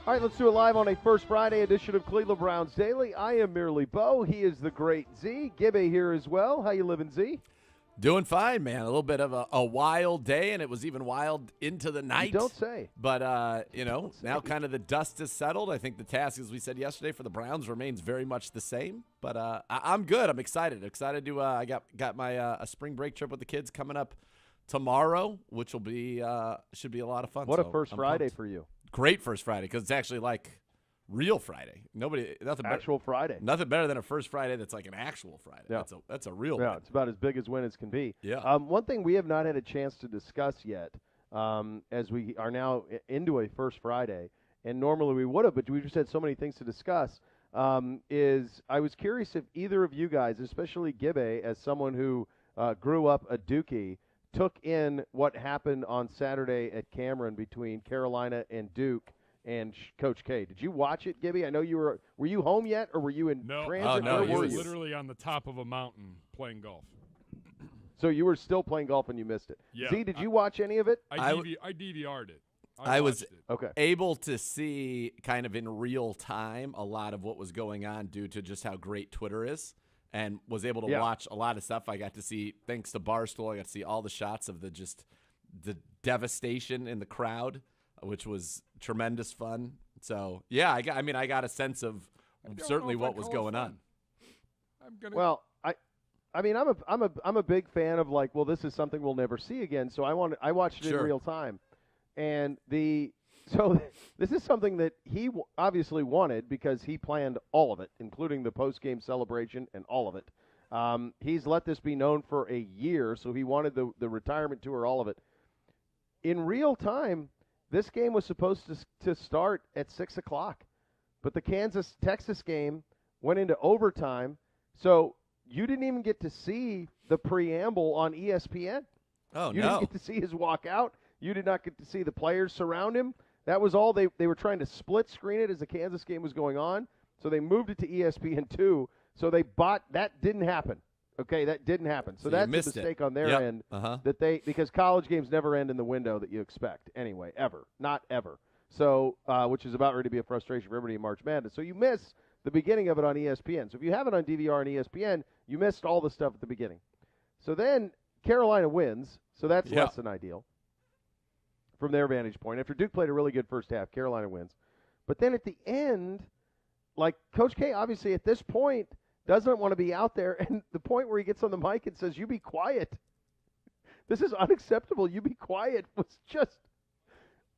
All right, let's do it live on a First Friday edition of Cleveland Browns Daily. I am merely Beau. He is the great Z. Gibby here as well. How you living, Z? Doing fine, man. A little bit of a wild day, and it was even wild into the night. You don't say. But, now kind of the dust is settled. I think the task, as we said yesterday, for the Browns remains very much the same. But I'm good. I'm excited. Excited to I got my a spring break trip with the kids coming up tomorrow, which will be should be a lot of fun. What a First Friday for you. Great First Friday, because it's actually like real Friday. Actual Friday. Nothing better than a First Friday that's like an actual Friday. Yeah. That's a real Yeah, win. it's about as big as win as can be. Yeah. One thing we have not had a chance to discuss yet, as we are now into a First Friday, and normally we would have, but we just had so many things to discuss, is I was curious if either of you guys, especially Gibbe, as someone who grew up a Dookie, took in what happened on Saturday at Cameron between Carolina and Duke and Coach K. Did you watch it, Gibby? I know you were you home yet, or were you in transit? No, he were was you? literally on the top of a mountain playing golf. So you were still playing golf and you missed it. Yeah. Z, did you watch any of it? I DVR'd it. I was watched it. Okay. able to see kind of in real time a lot of what was going on due to just how great Twitter is, and was able to watch a lot of stuff. I got to see, thanks to Barstool, I got to see all the shots of the devastation in the crowd, which was tremendous fun. So, yeah, I got a sense of certainly what was going on. Well, I'm a big fan of this is something we'll never see again. So I watched it in real time, and so this is something that he obviously wanted because he planned all of it, including the post-game celebration and all of it. He's let this be known for a year, so he wanted the retirement tour, all of it. In real time, this game was supposed to start at 6 o'clock, but the Kansas-Texas game went into overtime, so you didn't even get to see the preamble on ESPN. Oh, You didn't get to see his walkout. You did not get to see the players surround him. That was all. They were trying to split screen it as the Kansas game was going on, so they moved it to ESPN2. So that didn't happen. Okay, that didn't happen. So that's a mistake on their end because college games never end in the window that you expect anyway, ever, not ever. So which is about ready to be a frustration for everybody in March Madness. So you miss the beginning of it on ESPN. So if you have it on DVR and ESPN, you missed all the stuff at the beginning. So then Carolina wins, so that's less than ideal from their vantage point. After Duke played a really good first half, Carolina wins. But then at the end, Coach K obviously at this point doesn't want to be out there, and the point where he gets on the mic and says, "You be quiet. This is unacceptable. You be quiet," was just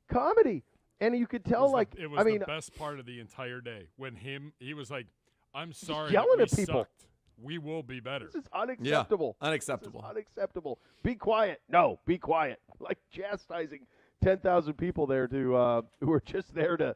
comedy. And you could tell, it was the best part of the entire day when he was like, "I'm sorry, yelling that at we people. sucked. We will be better." This is unacceptable. Yeah, unacceptable. This is unacceptable. Be quiet. No, be quiet. Chastising 10,000 people there who were just there to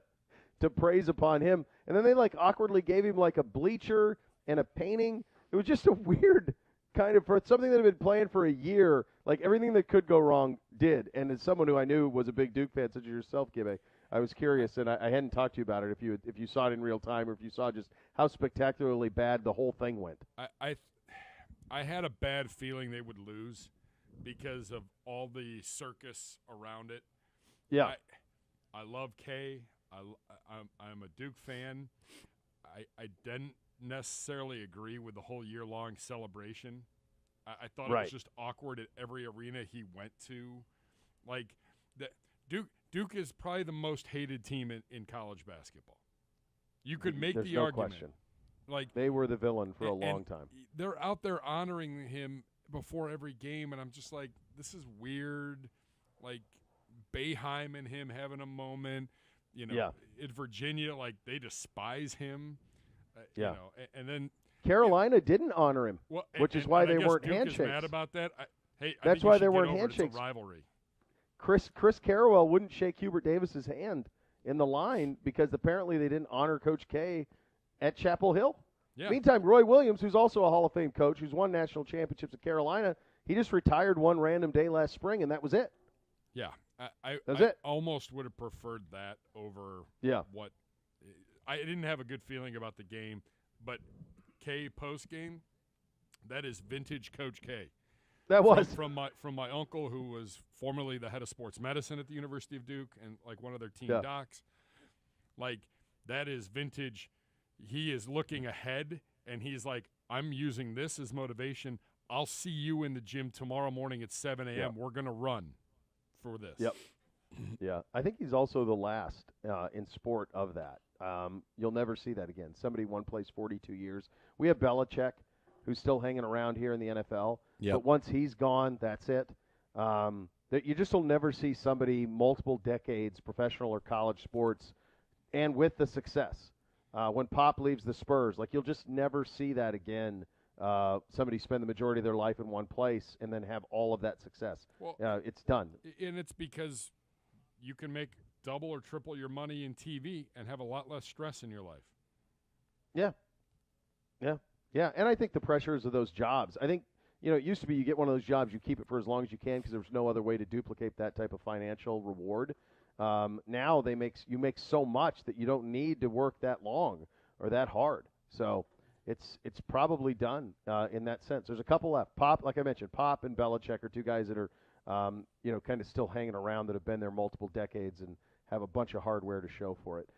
praise upon him. And then they awkwardly gave him a bleacher and a painting. It was just a weird kind of, for something that had been playing for a year, everything that could go wrong did. And as someone who I knew was a big Duke fan, such as yourself, Gibbe, I was curious, and I hadn't talked to you about it if you saw it in real time, or if you saw just how spectacularly bad the whole thing went. I had a bad feeling they would lose because of all the circus around it. Yeah. I love K. I'm a Duke fan. I didn't necessarily agree with the whole year-long celebration. I thought it was just awkward at every arena he went to. Duke is probably the most hated team in college basketball. You could make There's the no argument. Question. They were the villain for a long time. They're out there honoring him before every game, and I'm just like, this is weird. Boeheim and him having a moment. In Virginia, they despise him. And then Carolina didn't honor him, which is why they weren't Duke handshakes. Is mad about that. That's why there weren't handshakes. It's a rivalry. Chris Carrawell wouldn't shake Hubert Davis's hand in the line because apparently they didn't honor Coach K at Chapel Hill. Yeah. Meantime, Roy Williams, who's also a Hall of Fame coach, who's won national championships at Carolina, he just retired one random day last spring, and that was it. Yeah. I almost would have preferred that over what – I didn't have a good feeling about the game, but K post-game, that is vintage Coach K. That was from my uncle, who was formerly the head of sports medicine at the University of Duke and one of their team docs. Like, that is vintage. He is looking ahead, and he's like, I'm using this as motivation. I'll see you in the gym tomorrow morning at 7 a.m. Yep. We're going to run for this. Yep. Yeah. I think he's also the last in sport of that. You'll never see that again. Somebody one place 42 years. We have Belichick, who's still hanging around here in the NFL. Yep. But once he's gone, that's it. That you just will never see somebody multiple decades, professional or college sports, and with the success. When Pop leaves the Spurs, like, you'll just never see that again. Somebody spend the majority of their life in one place and then have all of that success. Well, it's done. And it's because you can make double or triple your money in TV and have a lot less stress in your life. Yeah. And I think the pressures of those jobs, I think, it used to be you get one of those jobs, you keep it for as long as you can because there's no other way to duplicate that type of financial reward. Now you make so much that you don't need to work that long or that hard. So it's probably done in that sense. There's a couple left. Pop, like I mentioned, Pop and Belichick are two guys that are, kind of still hanging around that have been there multiple decades and have a bunch of hardware to show for it.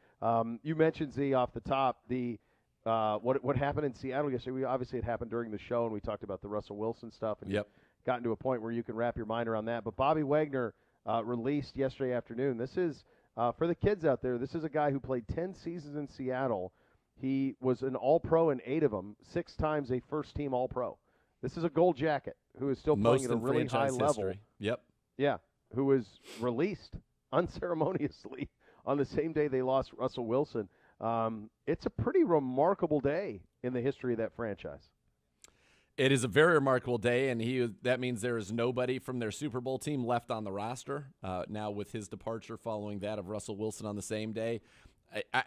You mentioned, Z, off the top, what happened in Seattle yesterday. Obviously, it happened during the show, and we talked about the Russell Wilson stuff, and gotten to a point where you can wrap your mind around that. But Bobby Wagner released yesterday afternoon. This is, for the kids out there, this is a guy who played 10 seasons in Seattle. He was an All-Pro in 8 of them, 6 times a first-team All-Pro. This is a gold jacket who is still playing at a really high level. Yep. Yeah, who was released unceremoniously on the same day they lost Russell Wilson. It's a pretty remarkable day in the history of that franchise. It is a very remarkable day, and that means there is nobody from their Super Bowl team left on the roster. Now with his departure following that of Russell Wilson on the same day,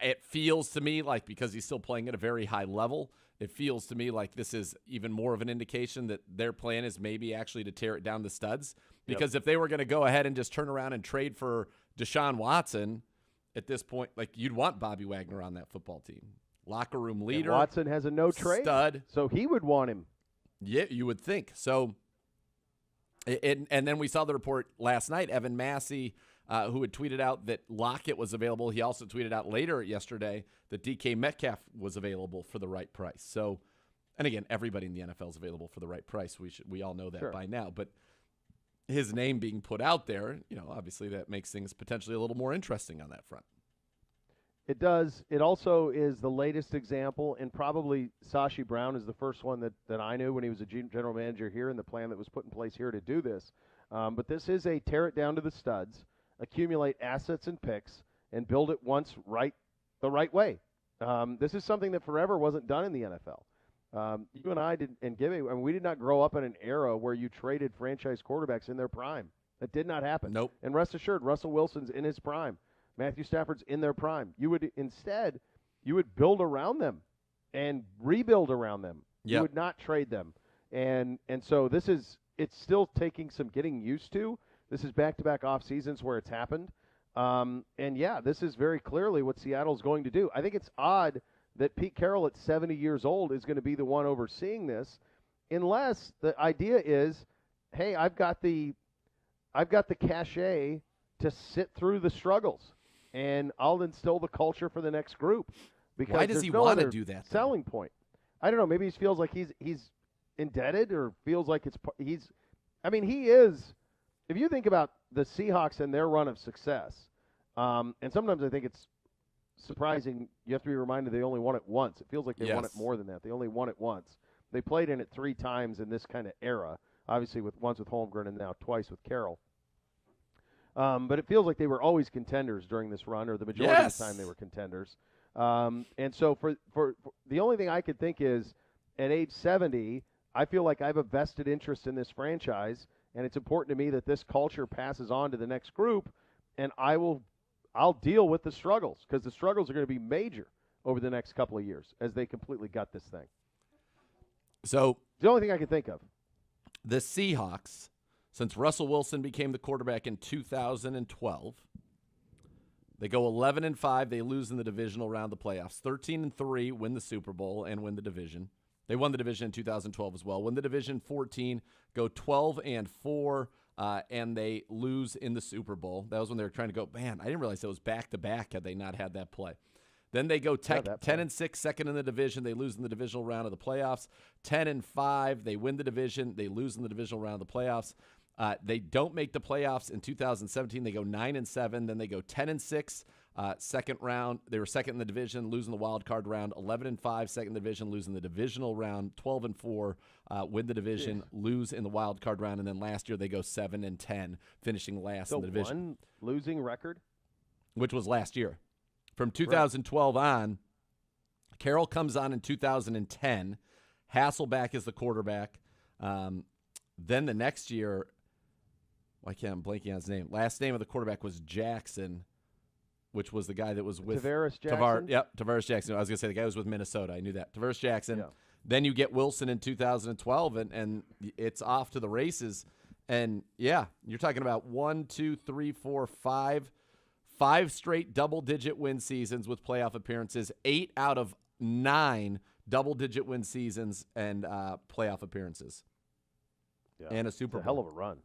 it feels to me like, because he's still playing at a very high level, it feels to me like this is even more of an indication that their plan is maybe actually to tear it down to studs. Because if they were going to go ahead and just turn around and trade for Deshaun Watson at this point, like, you'd want Bobby Wagner on that football team. Locker room leader. And Watson has a no-trade. Stud. So he would want him. Yeah, you would think. So, and then we saw the report last night, Evan Massey, who had tweeted out that Lockett was available. He also tweeted out later yesterday that DK Metcalf was available for the right price. So, and again, everybody in the NFL is available for the right price. We all know that by now. But his name being put out there, obviously that makes things potentially a little more interesting on that front. It does. It also is the latest example, and probably Sashi Brown is the first one that I knew when he was a general manager here, and the plan that was put in place here to do this. But this is a tear it down to the studs, accumulate assets and picks, and build it once the right way. This is something that forever wasn't done in the NFL. You and I did, and Gibby, we did not grow up in an era where you traded franchise quarterbacks in their prime. That did not happen. Nope. And rest assured, Russell Wilson's in his prime. Matthew Stafford's in their prime. You would build around them and rebuild around them. Yep. You would not trade them. And so it's still taking some getting used to. This is back-to-back off seasons where it's happened. This is very clearly what Seattle's going to do. I think it's odd that Pete Carroll at 70 years old is going to be the one overseeing this, unless the idea is, hey, I've got the cachet to sit through the struggles, and I'll instill the culture for the next group. Because why does he want to do that? Selling point. I don't know. Maybe he feels like he's indebted, or feels like he is. If you think about the Seahawks and their run of success, and sometimes I think it's surprising. You have to be reminded they only won it once. It feels like they won it more than that. They only won it once. They played in it 3 times in this kind of era, obviously once with Holmgren and now twice with Carroll. But it feels like they were always contenders during this run, or the majority of the time they were contenders. And so for the only thing I could think is, at age 70, I feel like I have a vested interest in this franchise, and it's important to me that this culture passes on to the next group, and I'll deal with the struggles, because the struggles are going to be major over the next couple of years as they completely gut this thing. So the only thing I can think of. The Seahawks, since Russell Wilson became the quarterback in 2012, they go 11-5. They lose in the divisional round of the playoffs. 13-3, win the Super Bowl and win the division. They won the division in 2012 as well. Win the division 14, go 12-4. and they lose in the Super Bowl. That was when they were trying to go, man, I didn't realize it was back-to-back had they not had that play. Then they go 10-6, second in the division. They lose in the divisional round of the playoffs. 10-5, they win the division. They lose in the divisional round of the playoffs. They don't make the playoffs in 2017. They go 9-7. Then they go 10-6, second round. They were second in the division, losing the wild card round. 11-5, second in the division, losing the divisional round. 12-4, win the division, lose in the wild card round. And then last year they go 7-10, finishing last in the division. One losing record, which was last year. From 2012 on, Carroll comes on in 2010. Hasselbeck is the quarterback. Then the next year, why can't I'm blanking on his name? Last name of the quarterback was Jackson, which was the guy that was with Tavares Jackson. Tavares Jackson. I was going to say the guy was with Minnesota. I knew that. Tavares Jackson. Yeah. Then you get Wilson in 2012, and it's off to the races. And, yeah, you're talking about 5 straight double-digit win seasons with playoff appearances, 8 out of 9 double-digit win seasons and playoff appearances, and a Super Bowl. A hell of a run.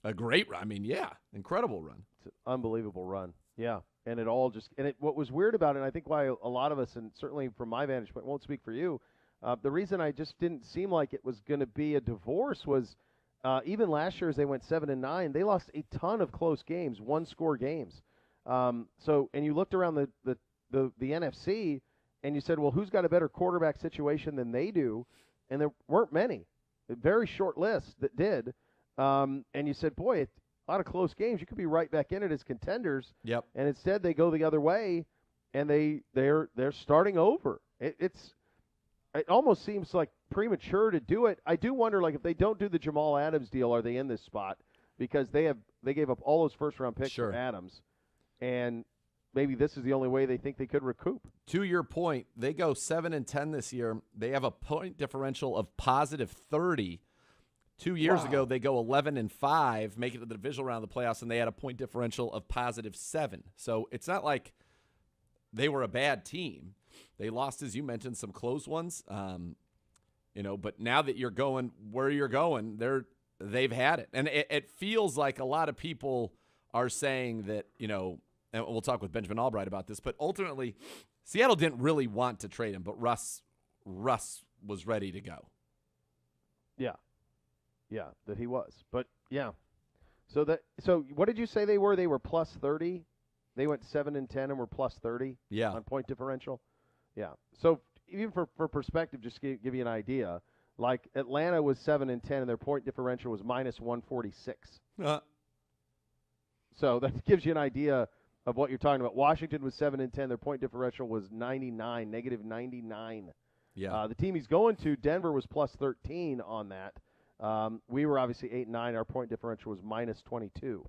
A great run. I mean, yeah, incredible run. It's an unbelievable run. Yeah, and it all just – and what was weird about it, and I think why a lot of us, and certainly from my vantage point, won't speak for you, the reason I just didn't seem like it was going to be a divorce was even last year as they went 7-9, they lost a ton of close games, one-score games. And you looked around the NFC and you said, well, who's got a better quarterback situation than they do? And there weren't many, a very short list that did. And you said, boy, a lot of close games. You could be right back in it as contenders. Yep. And instead they go the other way and they're starting over. It almost seems like premature to do it. I do wonder, like, if they don't do the Jamal Adams deal, are they in this spot? Because they gave up all those first-round picks for Adams. And maybe this is the only way they think they could recoup. To your point, they go 7-10 this year. They have a point differential of positive 30. 2 years ago, they go 11-5, make it to the divisional round of the playoffs, and they had a point differential of positive 7. So it's not like they were a bad team. They lost, as you mentioned, some close ones. But now that you're going where you're going, they've had it, and it feels like a lot of people are saying that, and we'll talk with Benjamin Albright about this, but ultimately Seattle didn't really want to trade him, but Russ was ready to go. Yeah, that he was. But, yeah. So what did you say they were? They were plus 30? They went 7-10 and were plus 30 on point differential? Yeah. So even for perspective, just to give you an idea, like Atlanta was 7-10 and their point differential was minus 146. So that gives you an idea of what you're talking about. Washington was 7-10. Their point differential was negative 99. Yeah. The team he's going to, Denver, was plus 13 on that. We were obviously 8-9. Our point differential was minus 22.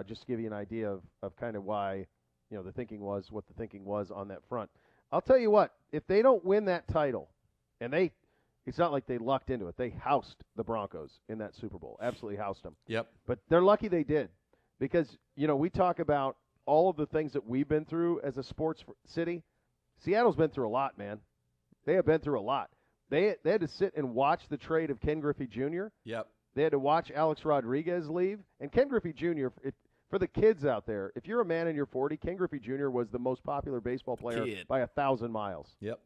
Just to give you an idea of kind of why, the thinking was what the thinking was on that front. I'll tell you what, if they don't win that title, and it's not like they lucked into it. They housed the Broncos in that Super Bowl. Absolutely housed them. Yep. But they're lucky they did. Because, we talk about all of the things that we've been through as a sports city. Seattle's been through a lot, man. They have been through a lot. They had to sit and watch the trade of Ken Griffey Jr. Yep. They had to watch Alex Rodriguez leave. And Ken Griffey Jr., for the kids out there, if you're a man in your 40, Ken Griffey Jr. was the most popular baseball player by 1,000 miles. Yep.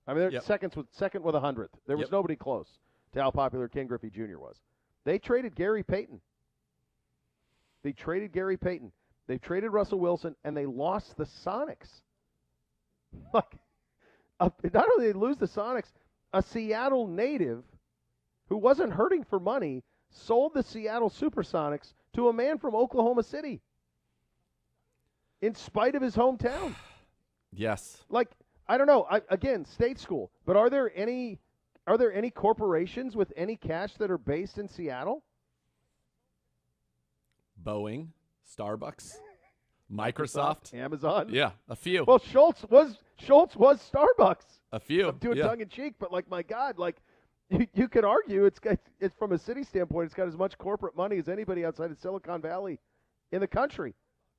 I mean, they're second with 100th. There was nobody close to how popular Ken Griffey Jr. was. They traded Gary Payton. They traded Russell Wilson, and they lost the Sonics. Not only did they lose the Sonics, a Seattle native who wasn't hurting for money sold the Seattle Supersonics to a man from Oklahoma City in spite of his hometown. Yes. Like, I don't know. Again, state school. But are there any corporations with any cash that are based in Seattle? Boeing, Starbucks, Microsoft, Amazon. Yeah, a few. Well, Schultz was Starbucks. A few. I'm doing tongue in cheek, but my God, you could argue it's from a city standpoint, it's got as much corporate money as anybody outside of Silicon Valley in the country.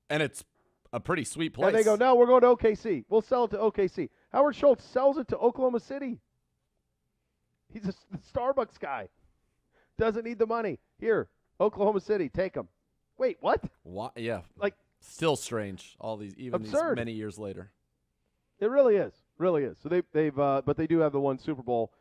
And it's a pretty sweet place. And they go, no, we're going to OKC. We'll sell it to OKC. Howard Schultz sells it to Oklahoma City. He's a Starbucks guy. Doesn't need the money. Here, Oklahoma City, take them. Wait, what? What? Yeah. Like, still strange. All these, even absurd. these many years later. It really is. Really is. So but they do have the one Super Bowl.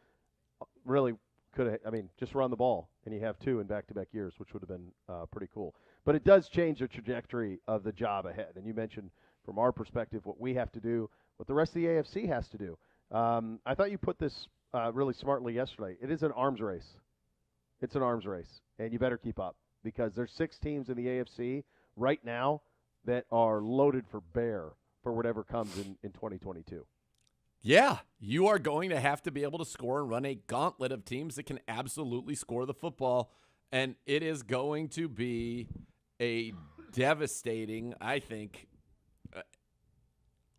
Really could have. I mean, just run the ball, and you have 2 in back-to-back years, which would have been pretty cool. But it does change the trajectory of the job ahead. And you mentioned, from our perspective, what we have to do, what the rest of the AFC has to do. I thought you put this really smartly yesterday. It is an arms race. It's an arms race, and you better keep up because there's 6 teams in the AFC right now that are loaded for bear for whatever comes in 2022. Yeah, you are going to have to be able to score and run a gauntlet of teams that can absolutely score the football, and it is going to be a devastating, I think,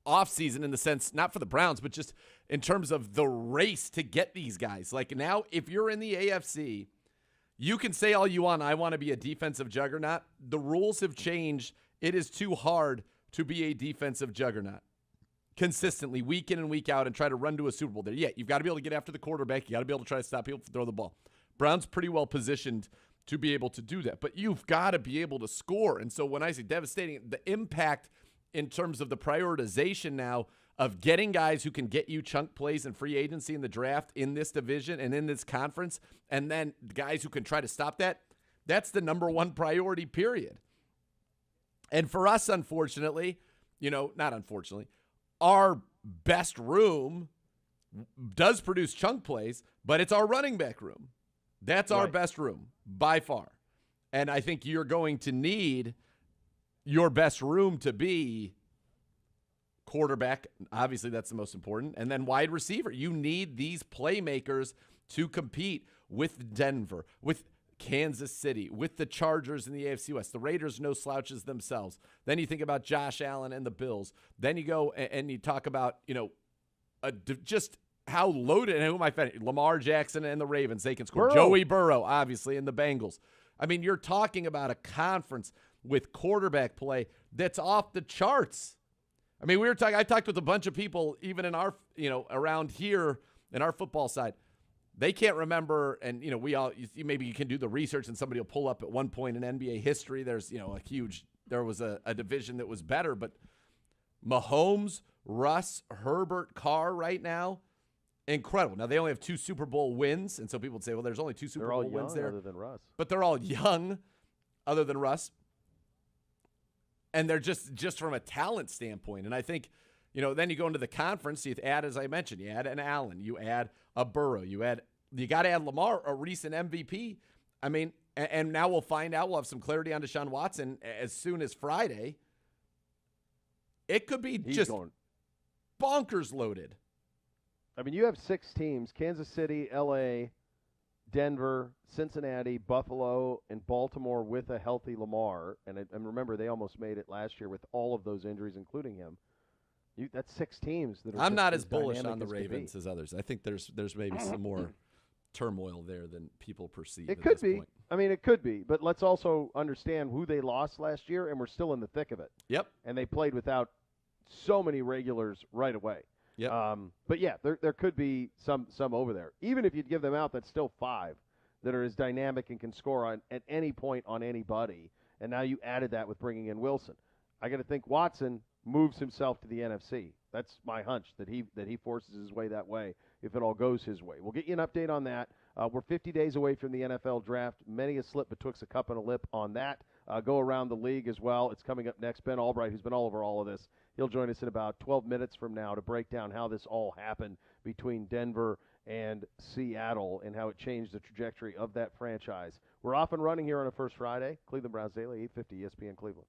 offseason in the sense, not for the Browns, but just in terms of the race to get these guys. Like now, if you're in the AFC, you can say all you want, I want to be a defensive juggernaut. The rules have changed. It is too hard to be a defensive juggernaut consistently, week in and week out, and try to run to a Super Bowl there. Yeah, you've got to be able to get after the quarterback. You got to be able to try to stop people from throwing the ball. Browns pretty well positioned to be able to do that, but you've got to be able to score. And so when I say devastating, the impact in terms of the prioritization now of getting guys who can get you chunk plays in free agency in the draft in this division and in this conference, and then guys who can try to stop that, that's the number one priority, period. And for us, unfortunately, not unfortunately, our best room does produce chunk plays, but it's our running back room. That's our best room by far. And I think you're going to need your best room to be quarterback. Obviously, that's the most important. And then wide receiver. You need these playmakers to compete with Denver, with Kansas City, with the Chargers in the AFC West. The Raiders, no slouches themselves. Then you think about Josh Allen and the Bills. Then you go and you talk about, just how loaded, and who am I fanning? Lamar Jackson and the Ravens, they can score. Joey Burrow, obviously, and the Bengals. I mean, you're talking about a conference with quarterback play that's off the charts. I mean, I talked with a bunch of people, even in our, around here in our football side. They can't remember, and, maybe you can do the research and somebody will pull up at one point in NBA history. There's, there was a division that was better, but Mahomes, Russ, Herbert, Carr right now, incredible. Now, they only have 2 Super Bowl wins, and so people would say, well, there's only 2 Super Bowl wins there. Other than Russ. But they're all young, other than Russ. And they're just from a talent standpoint. And I think, then you go into the conference, you add, as I mentioned, you add an Allen, you add a Burrow, you got to add Lamar, a recent MVP. I mean, and now we'll find out. We'll have some clarity on Deshaun Watson as soon as Friday. It could be bonkers loaded. I mean, you have 6 teams: Kansas City, L.A., Denver, Cincinnati, Buffalo, and Baltimore with a healthy Lamar. And remember, they almost made it last year with all of those injuries, including him. That's 6 teams that are. I'm not as bullish on the Ravens as others. I think there's maybe some more turmoil there than people perceive. It could be. Point. I mean, it could be. But let's also understand who they lost last year, and we're still in the thick of it. Yep. And they played without so many regulars right away. Yep. But yeah, there could be some over there. Even if you'd give them out, that's still 5 that are as dynamic and can score at any point on anybody. And now you added that with bringing in Wilson. I got to think Watson moves himself to the NFC. That's my hunch, that he forces his way that way if it all goes his way. We'll get you an update on that. We're 50 days away from the NFL draft. Many a slip betwixt a cup and a lip on that. Go around the league as well. It's coming up next. Ben Albright, who's been all over all of this, he'll join us in about 12 minutes from now to break down how this all happened between Denver and Seattle and how it changed the trajectory of that franchise. We're off and running here on a First Friday. Cleveland Browns Daily, 850 ESPN Cleveland.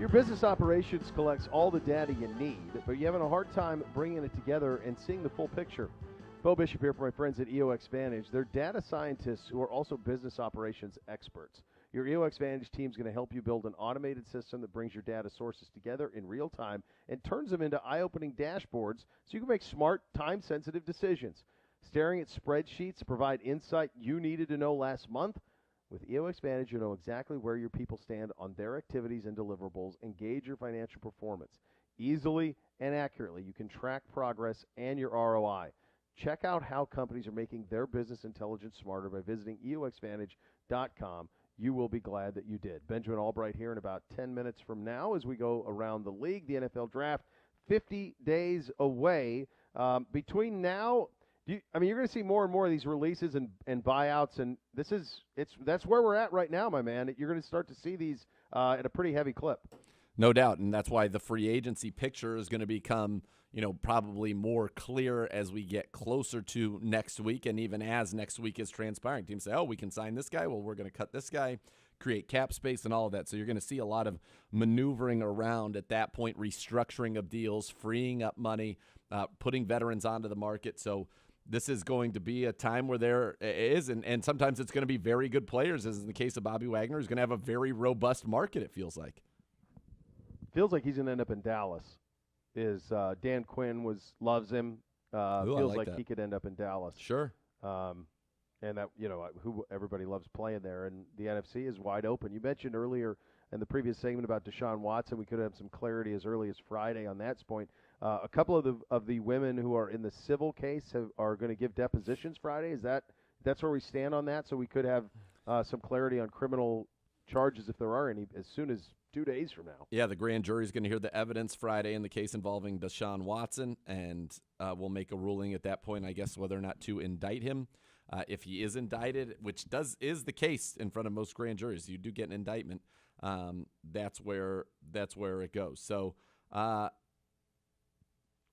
Your business operations collects all the data you need, but you're having a hard time bringing it together and seeing the full picture. Beau Bishop here for my friends at EOX Vantage. They're data scientists who are also business operations experts. Your EOX Vantage team is going to help you build an automated system that brings your data sources together in real time and turns them into eye-opening dashboards so you can make smart, time-sensitive decisions. Staring at spreadsheets to provide insight you needed to know last month? With EOX Vantage, you know exactly where your people stand on their activities and deliverables and gauge your financial performance. Easily and accurately, you can track progress and your ROI. Check out how companies are making their business intelligence smarter by visiting EOXVantage.com. You will be glad that you did. Benjamin Albright here in about 10 minutes from now as we go around the league. The NFL Draft, 50 days away. Between now... you're going to see more and more of these releases and buyouts, and that's where we're at right now, my man. You're going to start to see these at a pretty heavy clip. No doubt, and that's why the free agency picture is going to become, probably more clear as we get closer to next week, and even as next week is transpiring. Teams say, oh, we can sign this guy. Well, we're going to cut this guy, create cap space and all of that. So you're going to see a lot of maneuvering around at that point, restructuring of deals, freeing up money, putting veterans onto the market. So this is going to be a time where there is, and sometimes it's going to be very good players, as in the case of Bobby Wagner, who's going to have a very robust market, it feels like. Feels like he's going to end up in Dallas. Dan Quinn loves him. Feels like he could end up in Dallas. Sure. And that, who everybody loves playing there, and the NFC is wide open. You mentioned earlier in the previous segment about Deshaun Watson. We could have some clarity as early as Friday on that point. A couple of the women who are in the civil case are going to give depositions Friday. That's where we stand on that? So we could have some clarity on criminal charges, if there are any, as soon as 2 days from now. Yeah, the grand jury is going to hear the evidence Friday in the case involving Deshaun Watson, and we'll make a ruling at that point, I guess, whether or not to indict him. If he is indicted, which is the case in front of most grand juries, you do get an indictment. That's where it goes. So.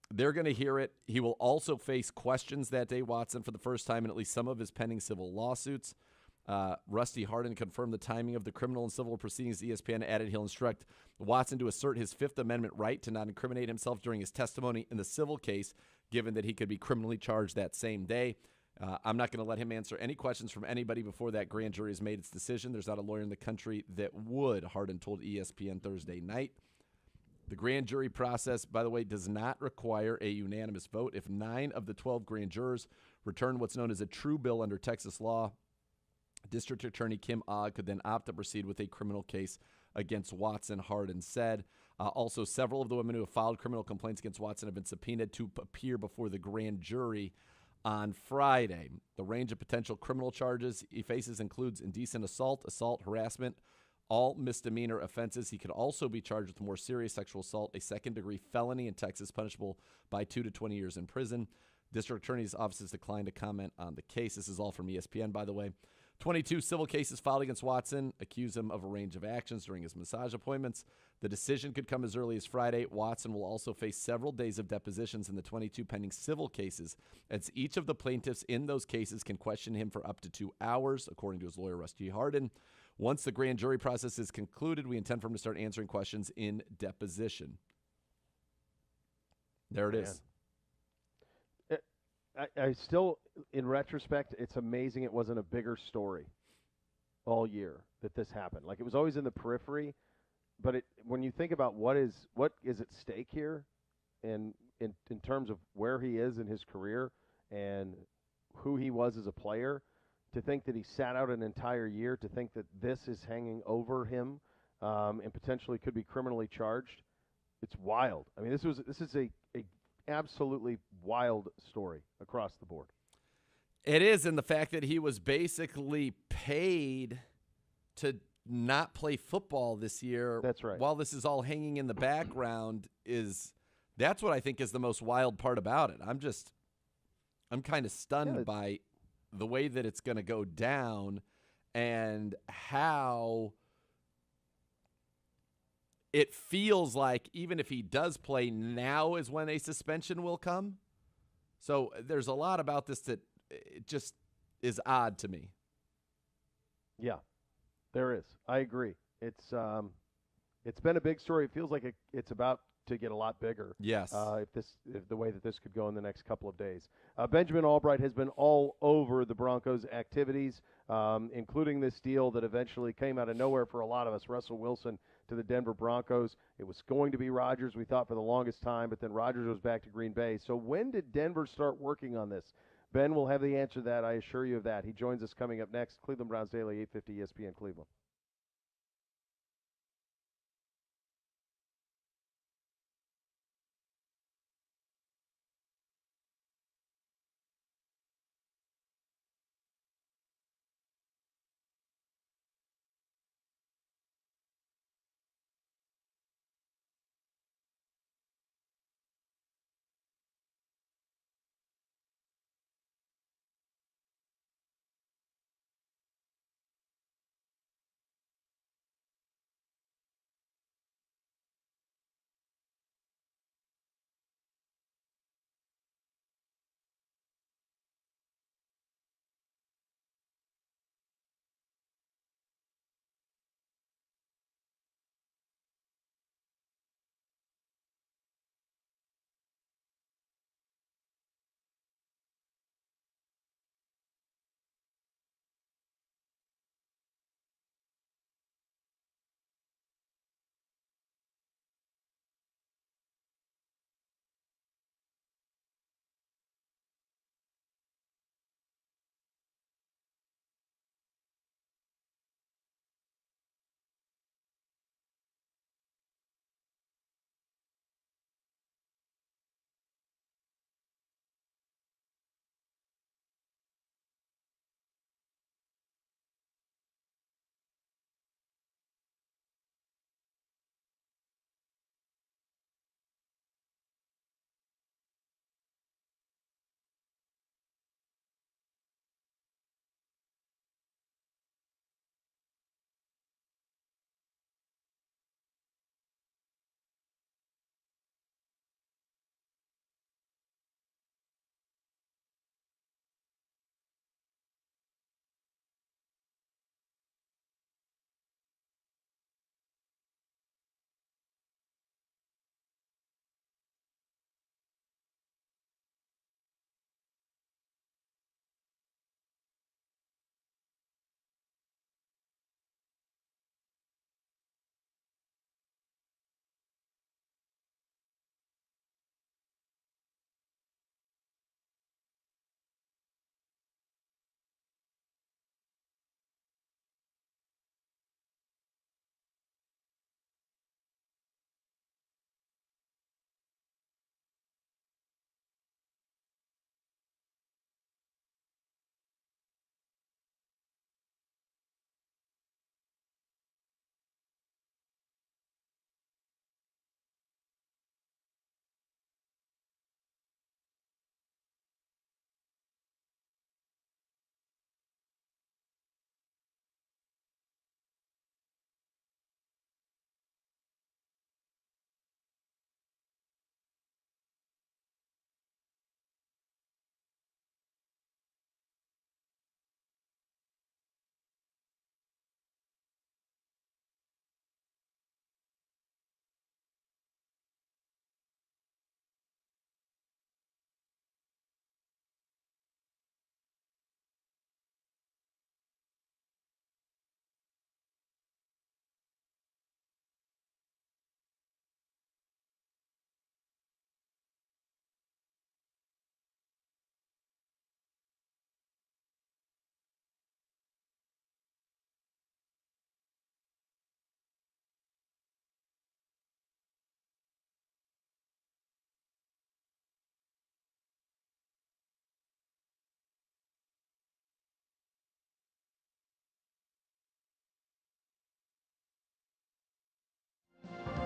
They're going to hear it. He will also face questions that day, Watson, for the first time in at least some of his pending civil lawsuits. Rusty Hardin confirmed the timing of the criminal and civil proceedings. ESPN added he'll instruct Watson to assert his Fifth Amendment right to not incriminate himself during his testimony in the civil case, given that he could be criminally charged that same day. I'm not going to let him answer any questions from anybody before that grand jury has made its decision. There's not a lawyer in the country that would, Hardin told ESPN Thursday night. The grand jury process, by the way, does not require a unanimous vote. If 9 of the 12 grand jurors return what's known as a true bill under Texas law, District Attorney Kim Ogg could then opt to proceed with a criminal case against Watson, Hardin said. Also, several of the women who have filed criminal complaints against Watson have been subpoenaed to appear before the grand jury on Friday. The range of potential criminal charges he faces includes indecent assault, harassment, all misdemeanor offenses. He could also be charged with more serious sexual assault, a second-degree felony in Texas, punishable by 2 to 20 years in prison. District Attorney's office has declined to comment on the case. This is all from ESPN, by the way. 22 civil cases filed against Watson accuse him of a range of actions during his massage appointments. The decision could come as early as Friday. Watson will also face several days of depositions in the 22 pending civil cases, as each of the plaintiffs in those cases can question him for up to 2 hours, according to his lawyer, Rusty Hardin. Once the grand jury process is concluded, we intend for him to start answering questions in deposition. There it is. I still, in retrospect, it's amazing it wasn't a bigger story all year that this happened. Like, it was always in the periphery, but when you think about what is at stake here, and in terms of where he is in his career and who he was as a player, to think that he sat out an entire year, to think that this is hanging over him and potentially could be criminally charged, it's wild. I mean, this is a absolutely wild story across the board. It is, and the fact that he was basically paid to not play football this year. That's right. While this is all hanging in the background, that's what I think is the most wild part about it. I'm kind of stunned by the way that it's going to go down and how it feels like even if he does play, now is when a suspension will come. So there's a lot about this that it just is odd to me. Yeah, there is. I agree. It's It's been a big story. It feels like it's about to get a lot bigger. Yes. If the way that this could go in the next couple of days. Benjamin Albright has been all over the Broncos' activities, including this deal that eventually came out of nowhere for a lot of us. Russell Wilson to the Denver Broncos. It was going to be Rodgers, we thought, for the longest time, but then Rodgers was back to Green Bay. So when did Denver start working on this? Ben will have the answer to that. I assure you of that. He joins us coming up next. Cleveland Browns Daily, 850 ESPN Cleveland.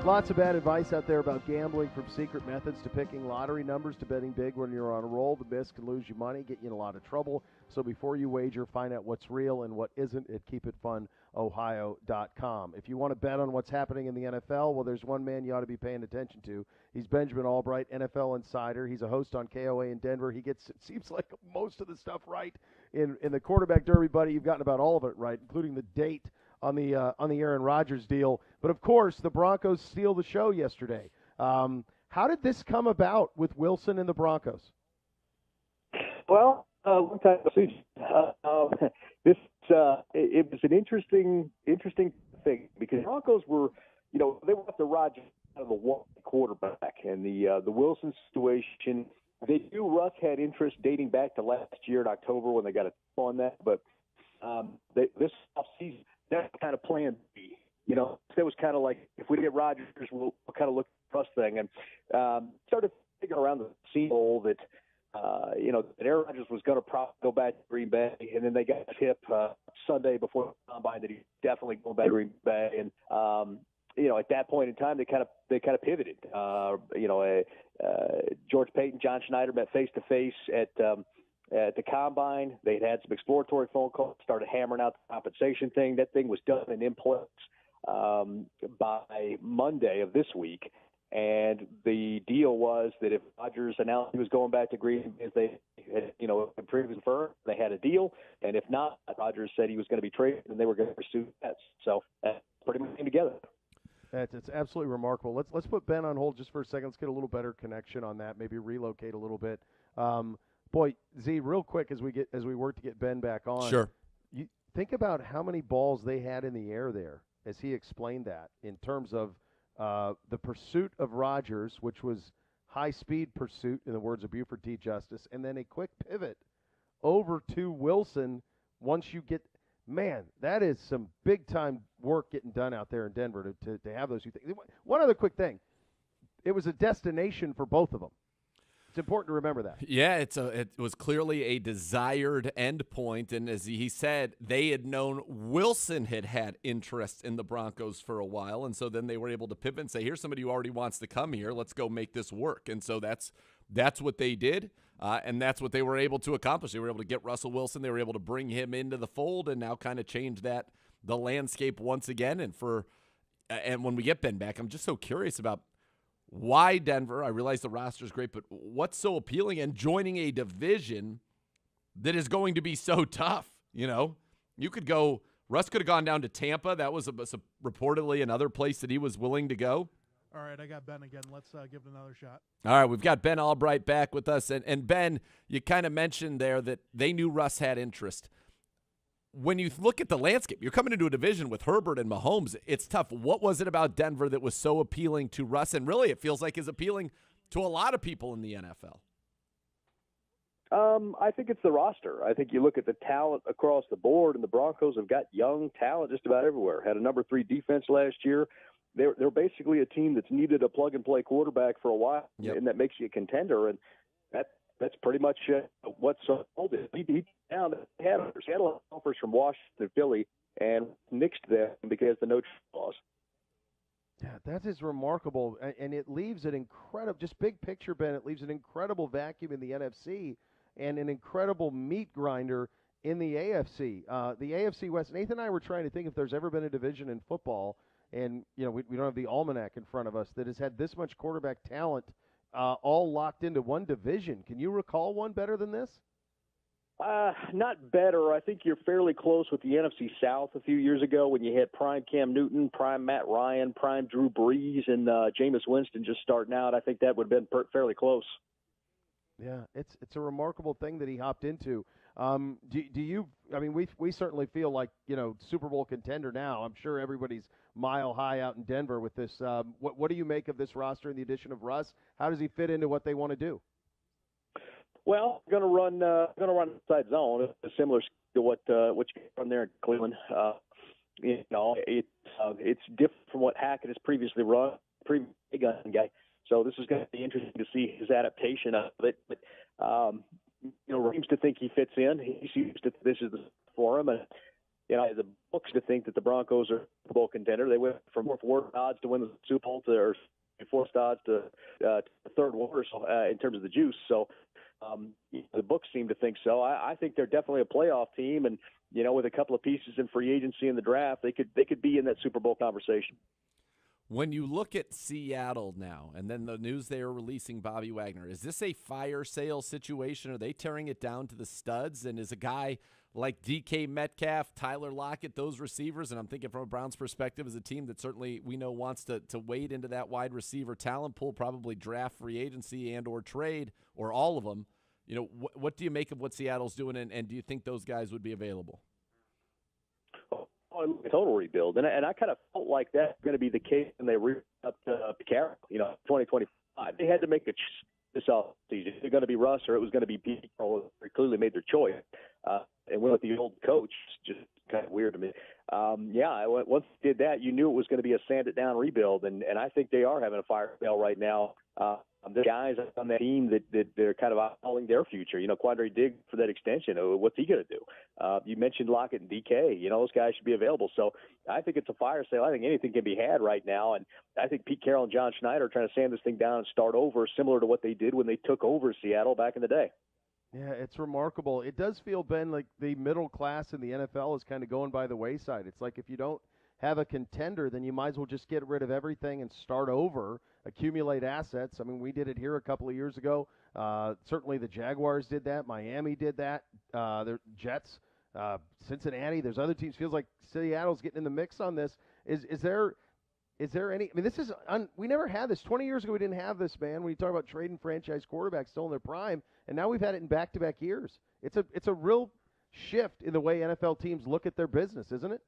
Lots of bad advice out there about gambling, from secret methods to picking lottery numbers to betting big when you're on a roll. The miss can lose you money, get you in a lot of trouble. So before you wager, find out what's real and what isn't at keepitfunohio.com. If you want to bet on what's happening in the NFL, well, there's one man you ought to be paying attention to. He's Benjamin Albright, NFL insider. He's a host on KOA in Denver. He gets, it seems like, most of the stuff right in the quarterback derby, buddy. You've gotten about all of it right, including the date on the Aaron Rodgers deal. But of course, the Broncos steal the show yesterday. How did this come about with Wilson and the Broncos? Well, long time no see. This it was an interesting thing because the Broncos were, they were the Rodgers out of the one quarterback, and the Wilson situation. They knew Russ had interest dating back to last year in October when they got a tip on that, but this offseason, that's kind of plan B. It was kind of like, if we get Rodgers, we'll kind of look at the Russ thing, and started figuring around the scene that that Aaron Rodgers was going to probably go back to Green Bay, and then they got a tip Sunday before the combine that he's definitely going back to Green Bay, and at that point in time, they kind of pivoted. George Payton, John Schneider met face to face at the combine. They'd had some exploratory phone calls, started hammering out the compensation thing. That thing was done in place by Monday of this week. And the deal was that if Rodgers announced he was going back to Green Bay, as they had, previously confirmed, they had a deal. And if not, Rodgers said he was going to be traded, and they were going to pursue that. So that pretty much came together. It's absolutely remarkable. Let's put Ben on hold just for a second. Let's get a little better connection on that. Maybe relocate a little bit. Boy, Z, real quick as we work to get Ben back on. Sure. You think about how many balls they had in the air there, as he explained that in terms of the pursuit of Rodgers, which was high-speed pursuit, in the words of Buford T. Justice, and then a quick pivot over to Wilson once you get – man, that is some big-time work getting done out there in Denver to have those two things. One other quick thing. It was a destination for both of them. It's important to remember that. Yeah, it was clearly a desired endpoint, and as he said, they had known Wilson had interest in the Broncos for a while, and so then they were able to pivot and say, here's somebody who already wants to come here. Let's go make this work. And so that's what they did, and that's what they were able to accomplish. They were able to get Russell Wilson. They were able to bring him into the fold and now kind of change the landscape once again. And when we get Ben back, I'm just so curious about why Denver. I realize the roster is great, but what's so appealing and joining a division that is going to be so tough? You could go. Russ could have gone down to Tampa. That was reportedly another place that he was willing to go. All right, I got Ben again. Let's give it another shot. All right, we've got Ben Albright back with us. And Ben, you kind of mentioned there that they knew Russ had interest. When you look at the landscape, you're coming into a division with Herbert and Mahomes. It's tough. What was it about Denver that was so appealing to Russ? And really, it feels like is appealing to a lot of people in the NFL. I think it's the roster. I think you look at the talent across the board, and the Broncos have got young talent just about everywhere. Had a number 3 defense last year. They're basically a team that's needed a plug-and-play quarterback for a while, and that makes you a contender. And that's pretty much what's sold it. He had a lot of offers from Washington and Philly and nixed them because of the no-trade clause. Yeah, that is remarkable, and it leaves an incredible, just big picture, Ben, it leaves an incredible vacuum in the NFC and an incredible meat grinder in the AFC. The AFC West, Nathan and I were trying to think if there's ever been a division in football, and we don't have the almanac in front of us, that has had this much quarterback talent all locked into one division. Can you recall one better than this? Not better. I think you're fairly close with the NFC South a few years ago when you had prime Cam Newton, prime Matt Ryan, prime Drew Brees, and Jameis Winston just starting out. I think that would have been fairly close. Yeah, it's a remarkable thing that he hopped into. Do you? I mean, we certainly feel like Super Bowl contender now. I'm sure everybody's mile high out in Denver with this. What do you make of this roster and the addition of Russ? How does he fit into what they want to do? Well, going to run inside zone, similar to what you run there in Cleveland. It's different from what Hackett has previously run, big gun guy. So this is going to be interesting to see his adaptation of it. But seems to think he fits in. He seems to this is for him, and the books to think that the Broncos are Super Bowl contender. They went from fourth odds to win the Super Bowl to fourth odds to third worst in terms of the juice. So. The books seem to think so. I think they're definitely a playoff team, and with a couple of pieces in free agency in the draft, they could be in that Super Bowl conversation. When you look at Seattle now, and then the news they are releasing Bobby Wagner, is this a fire sale situation? Are they tearing it down to the studs? And is a guy like DK Metcalf, Tyler Lockett, those receivers, and I'm thinking from a Browns perspective as a team that certainly we know wants to wade into that wide receiver talent pool, probably draft free agency and or trade, or all of them. You know, what do you make of what Seattle's doing, and do you think those guys would be available? A total rebuild, and I kind of felt like that's going to be the case when they re up to Carroll, 2025. They had to make this offseason. They're going to be Russ or it was going to be Pete Carroll. They clearly made their choice, and went with the old coach. Just kind of weird to me. Once they did that, you knew it was going to be a sanded down rebuild, and I think they are having a fire sale right now. The guys on that team that they're kind of eyeballing their future. Quandre Diggs for that extension. What's he going to do? You mentioned Lockett and DK. Those guys should be available. So I think it's a fire sale. I think anything can be had right now. And I think Pete Carroll and John Schneider are trying to sand this thing down and start over, similar to what they did when they took over Seattle back in the day. Yeah, it's remarkable. It does feel, Ben, like the middle class in the NFL is kind of going by the wayside. It's like if you don't have a contender, then you might as well just get rid of everything and start over, accumulate assets. I mean, we did it here a couple of years ago. Certainly the Jaguars did that. Miami did that. The Jets, Cincinnati, there's other teams. Feels like Seattle's getting in the mix on this. Is there any – I mean, this is we never had this. 20 years ago we didn't have this, man, when you talk about trading franchise quarterbacks still in their prime, and now we've had it in back-to-back years. It's a real shift in the way NFL teams look at their business, isn't it?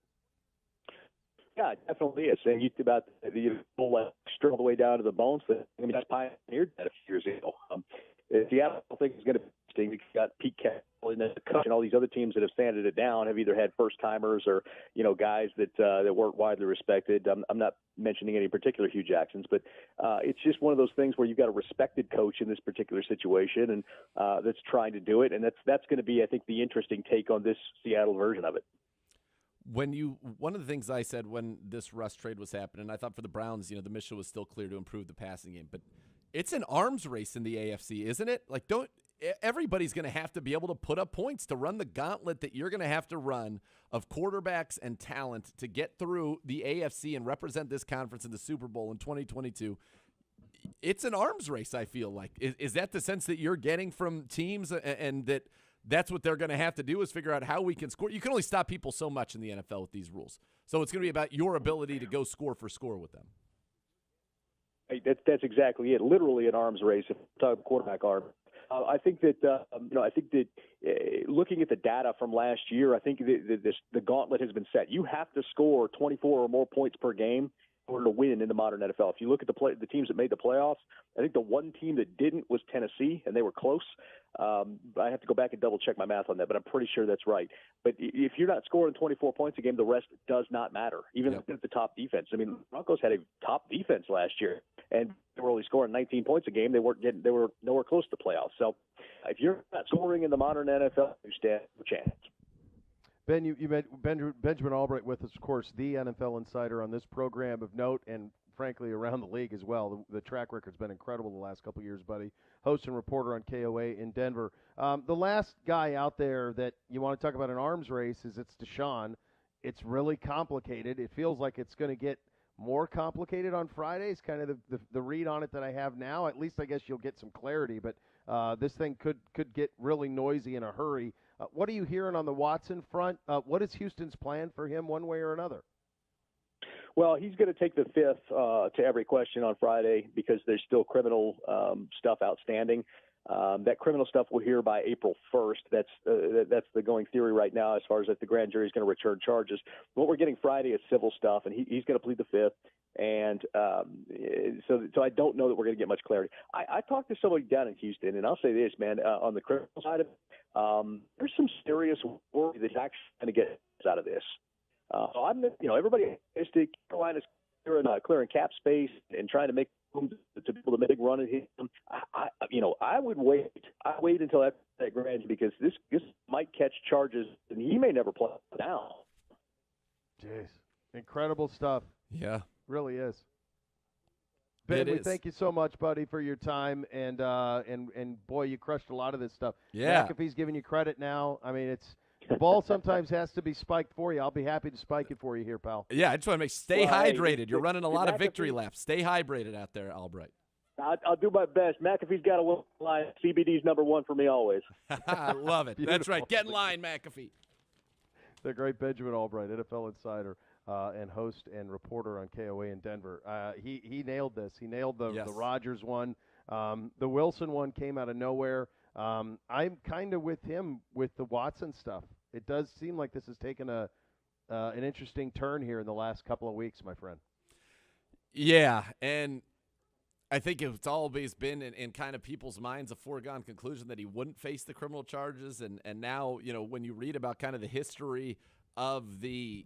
Yeah, it definitely is. And you think about the whole strip all the way down to the bones. That's pioneered that a few years ago. Seattle, I think, is going to be interesting. You've got Pete Carroll and the coach and all these other teams that have sanded it down have either had first-timers or, guys that weren't widely respected. I'm not mentioning any particular Hugh Jacksons, but it's just one of those things where you've got a respected coach in this particular situation and that's trying to do it. And that's going to be, I think, the interesting take on this Seattle version of it. One of the things I said when this Russ trade was happening, I thought for the Browns, the mission was still clear to improve the passing game, but it's an arms race in the AFC, isn't it? Like, everybody's going to have to be able to put up points to run the gauntlet that you're going to have to run of quarterbacks and talent to get through the AFC and represent this conference in the Super Bowl in 2022. It's an arms race, I feel like. Is that the sense that you're getting from teams, and that's what they're going to have to do is figure out how we can score? You can only stop people so much in the NFL with these rules. So it's going to be about your ability to go score for score with them. That's exactly it. Literally an arms race. If we're talking quarterback arm, I think that looking at the data from last year, I think the gauntlet has been set. You have to score 24 or more points per game in order to win in the modern NFL. If you look at the teams that made the playoffs, I think the one team that didn't was Tennessee, and they were close. I have to go back and double-check my math on that, but I'm pretty sure that's right. But if you're not scoring 24 points a game, the rest does not matter, even at the top defense. I mean, the Broncos had a top defense last year, and they were only scoring 19 points a game. They were nowhere close to playoffs. So if you're not scoring in the modern NFL, you stand a chance. Ben, you met Benjamin Albright with us, of course, the NFL insider on this program of note, and frankly around the league as well. The track record's been incredible the last couple of years, buddy. Host and reporter on KOA in Denver. The last guy out there that you want to talk about an arms race it's Deshaun. It's really complicated. It feels like it's going to get more complicated on Fridays, kind of the read on it that I have now. At least I guess you'll get some clarity, but this thing could get really noisy in a hurry. What are you hearing on the Watson front? What is Houston's plan for him one way or another? Well, he's going to take the fifth to every question on Friday because there's still criminal stuff outstanding. That criminal stuff we'll hear by April 1st. That's the going theory right now as far as that the grand jury is going to return charges. What we're getting Friday is civil stuff, and he's going to plead the fifth. And so I don't know that we're going to get much clarity. I talked to somebody down in Houston, and I'll say this, man, on the criminal side of it, there's some serious worry that's actually going to get out of this. Everybody is Carolina's clearing cap space and trying to make room to people to make a big run at him. I would wait. I wait until after that grand because this might catch charges and he may never play down. Jeez, incredible stuff. Yeah, really is. Ben, we thank you so much, buddy, for your time, and boy, you crushed a lot of this stuff. Yeah, McAfee's giving you credit now. I mean, The ball sometimes has to be spiked for you. I'll be happy to spike it for you here, pal. Yeah, I just want to stay Well, hey, hydrated. You're running a lot of victory McAfee, laps. Stay hydrated out there, Albright. I'll do my best. McAfee's got a line. CBD's number one for me always. I love it. That's right. Get in line, McAfee. The great Benjamin Albright, NFL insider and host and reporter on KOA in Denver. He nailed this. He nailed the Rodgers one. The Wilson one came out of nowhere. I'm kind of with him with the Watson stuff. It does seem like this has taken an interesting turn here in the last couple of weeks, my friend. Yeah, and I think it's always been in kind of people's minds a foregone conclusion that he wouldn't face the criminal charges, and now, you know, when you read about kind of the history of the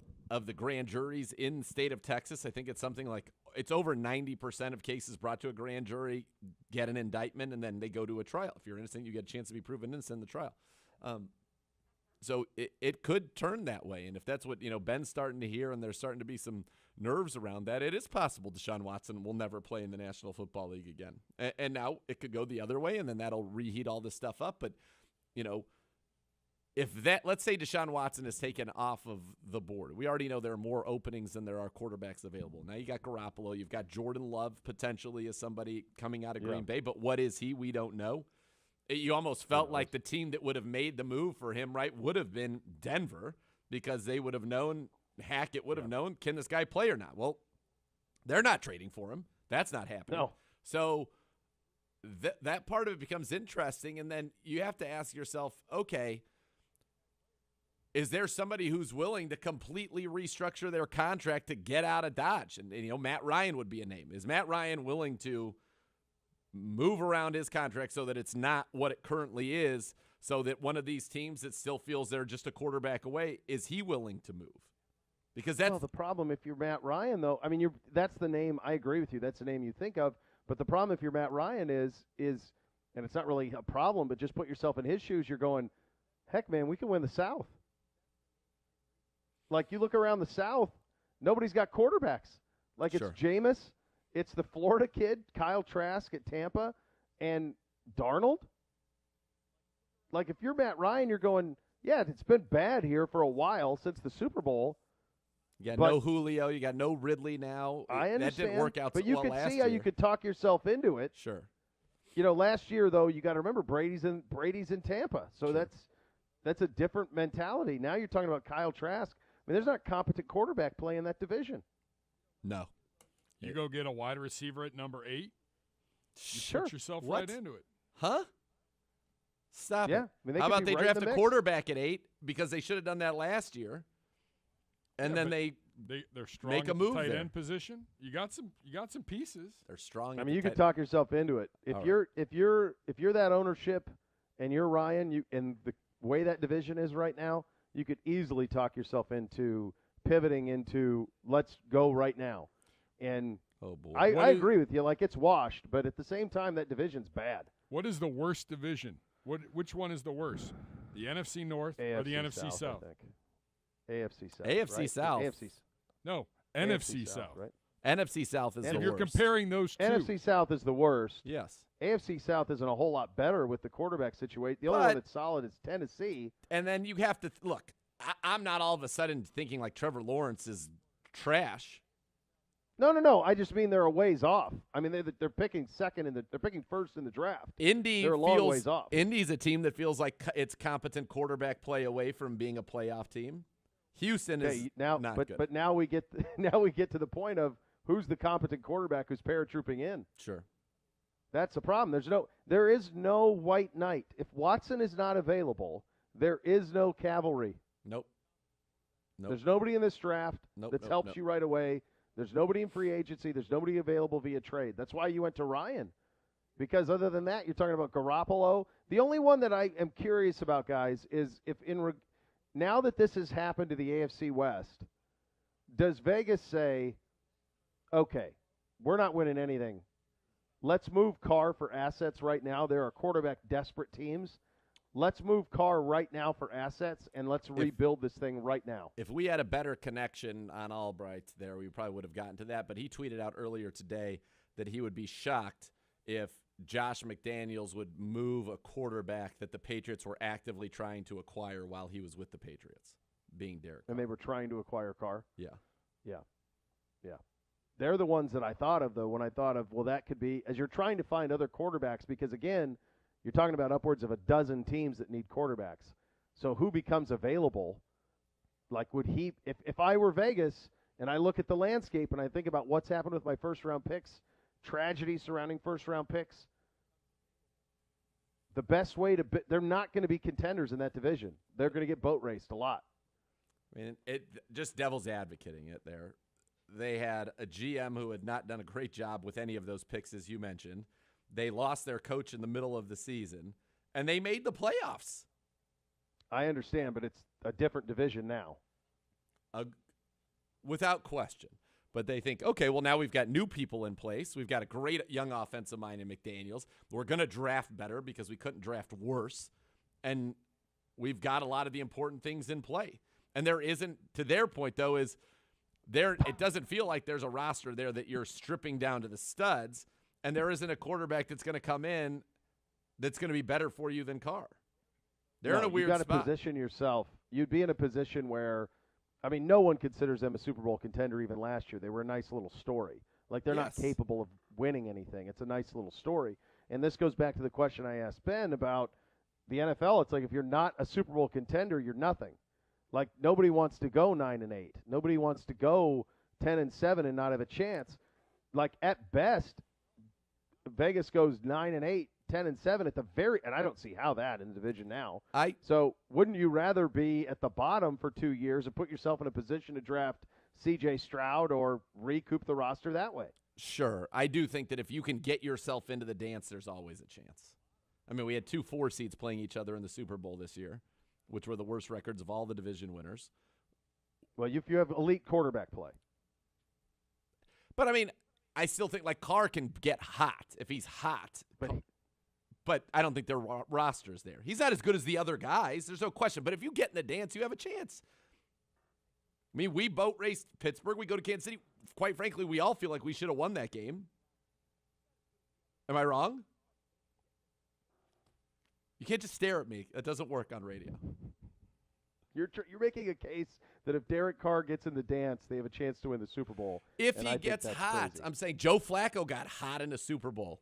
grand juries in the state of Texas, I think it's something like it's over 90% of cases brought to a grand jury get an indictment, and then they go to a trial. If you're innocent, you get a chance to be proven innocent in the trial. So it could turn that way, and if that's what, you know, Ben's starting to hear and there's starting to be some nerves around that, it is possible Deshaun Watson will never play in the National Football League again. And now it could go the other way, and then that'll reheat all this stuff up. But, you know, let's say Deshaun Watson is taken off of the board. We already know there are more openings than there are quarterbacks available. Now you got Garoppolo. You've got Jordan Love potentially as somebody coming out of Green Bay. But what is he? We don't know. You almost felt like the team that would have made the move for him, right, would have been Denver, because they would have known, Hackett would have known, can this guy play or not? Well, they're not trading for him. That's not happening. No. So that part of it becomes interesting, and then you have to ask yourself, okay, is there somebody who's willing to completely restructure their contract to get out of Dodge? And you know, Matt Ryan would be a name. Is Matt Ryan willing to move around his contract so that it's not what it currently is, so that one of these teams that still feels they're just a quarterback away, is he willing to move? Because that's the problem. If you're Matt Ryan, though, I mean, that's the name. I agree with you. That's the name you think of. But the problem if you're Matt Ryan is, and it's not really a problem, but just put yourself in his shoes. You're going, heck, man, we can win the South. Like, you look around the South, nobody's got quarterbacks. Like, Sure. it's Jameis, it's the Florida kid, Kyle Trask at Tampa, and Darnold. Like, if you're Matt Ryan, you're going, yeah, it's been bad here for a while since the Super Bowl. You got no Julio. You got no Ridley now. I understand. That didn't work out but you well could last see how year. you could talk yourself into it. Sure. You know, last year, though, you got to remember Brady's in Tampa. So Sure. that's a different mentality. Now you're talking about Kyle Trask. I mean, there's not a competent quarterback playing that division. No. You go get a wide receiver at number 8. You Sure. put yourself What? right into it. Huh? Stop Yeah. it. I mean, they How could about be they right in draft the a mix. quarterback at 8, because they should have done that last year, and Yeah, then but they're strong make a at move the tight there. end position. You got some pieces. they're strong. I at mean, the you could tight- talk yourself into it. If All you're that ownership and you're Ryan, and the way that division is right now, you could easily talk yourself into pivoting into let's go right now. And Oh boy. I agree with you. Like, it's washed, but at the same time, that division's bad. What is the worst division? Which one is the worst? The NFC North or the NFC South? I think. AFC South. AFC right? South. No, NFC South. Right? NFC South is And the If you're worst. comparing those two, NFC South is the worst. Yes. AFC South isn't a whole lot better with the quarterback situation. The only But- one that's solid is Tennessee. And then you have to look. I'm not all of a sudden thinking like Trevor Lawrence is trash. No. I just mean they're a ways off. I mean, they're picking they're picking first in the draft. Indy They're a long ways off. Indy's a team that feels like it's competent quarterback play away from being a playoff team. Houston is Okay, now, not good. but now we get to the point of who's the competent quarterback who's paratrooping in. Sure. That's the problem. There is no white knight. If Watson is not available, there is no cavalry. Nope. There's nobody in this draft that helps Nope. you right away. There's nobody in free agency. There's nobody available via trade. That's why you went to Ryan. Because other than that, you're talking about Garoppolo. The only one that I am curious about, guys, is if now that this has happened to the AFC West, does Vegas say, okay, we're not winning anything. Let's move Carr for assets right now. There are quarterback desperate teams. Let's move Carr right now for assets, and let's rebuild this thing right now. If we had a better connection on Albright there, we probably would have gotten to that. But he tweeted out earlier today that he would be shocked if Josh McDaniels would move a quarterback that the Patriots were actively trying to acquire while he was with the Patriots, being Derek Carr. And they were trying to acquire Carr? Yeah. They're the ones that I thought of, though, when I thought of, well, that could be, as you're trying to find other quarterbacks, because, again, you're talking about upwards of a dozen teams that need quarterbacks. So who becomes available? Like, would he, if I were Vegas and I look at the landscape and I think about what's happened with my first-round picks, tragedy surrounding first-round picks, the best way to – they're not going to be contenders in that division. They're going to get boat raced a lot. I mean, just devil's advocating it there. They had a GM who had not done a great job with any of those picks, as you mentioned. They lost their coach in the middle of the season, and they made the playoffs. I understand, but it's a different division now. Without question. But they think, okay, well, now we've got new people in place. We've got a great young offensive mind in McDaniels. We're going to draft better because we couldn't draft worse. And we've got a lot of the important things in play. And there isn't, to their point, though, is it doesn't feel like there's a roster there that you're stripping down to the studs, and there isn't a quarterback that's going to come in that's going to be better for you than Carr. They're in a weird spot. You've got to position yourself. You'd be in a position where, I mean, no one considers them a Super Bowl contender even last year. They were a nice little story. Like, they're not capable of winning anything. It's a nice little story. And this goes back to the question I asked Ben about the NFL. It's like, if you're not a Super Bowl contender, you're nothing. Like, nobody wants to go 9-8. Nobody wants to go 10-7 and not have a chance. Like, at best, Vegas goes 9-8, 10-7 at the very, and I don't see how that in the division now. So wouldn't you rather be at the bottom for 2 years and put yourself in a position to draft C.J. Stroud or recoup the roster that way? Sure. I do think that if you can get yourself into the dance, there's always a chance. I mean, we had 2 4 seeds playing each other in the Super Bowl this year, which were the worst records of all the division winners. Well, if you have elite quarterback play. But, I mean, I still think, like, Carr can get hot if he's hot. But I don't think their roster's there. He's not as good as the other guys. There's no question. But if you get in the dance, you have a chance. I mean, we boat raced Pittsburgh. We go to Kansas City. Quite frankly, we all feel like we should have won that game. Am I wrong? You can't just stare at me. That doesn't work on radio. You're making a case that if Derek Carr gets in the dance, they have a chance to win the Super Bowl. If he gets hot. Crazy. I'm saying Joe Flacco got hot in the Super Bowl.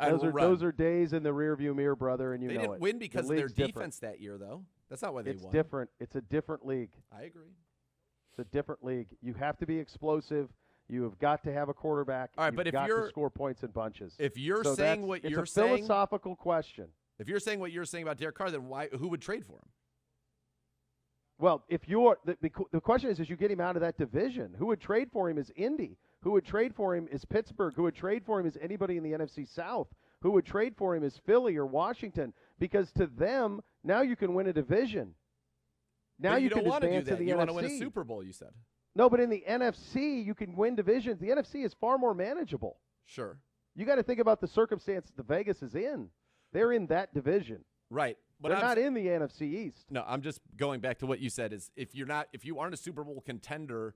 Those are days in the rearview mirror, brother, and they didn't win because of their defense that year, though. That's not why they won. It's different. It's a different league. I agree. It's a different league. You have to be explosive. You have got to have a quarterback. All right, but if you've got to score points in bunches. If you're saying what you're saying, it's a philosophical question. If you're saying what you're saying about Derek Carr, then who would trade for him? Well, if you're the question is you get him out of that division. Who would trade for him is Indy. Who would trade for him is Pittsburgh. Who would trade for him is anybody in the NFC South. Who would trade for him is Philly or Washington. Because to them, now you can win a division. Now you can advance to the NFC. You want to win a Super Bowl, you said. No, but in the NFC, you can win divisions. The NFC is far more manageable. Sure. You got to think about the circumstance that Vegas is in. They're in that division. Right. But they're not in the NFC East. No, I'm just going back to what you said is if you aren't a Super Bowl contender,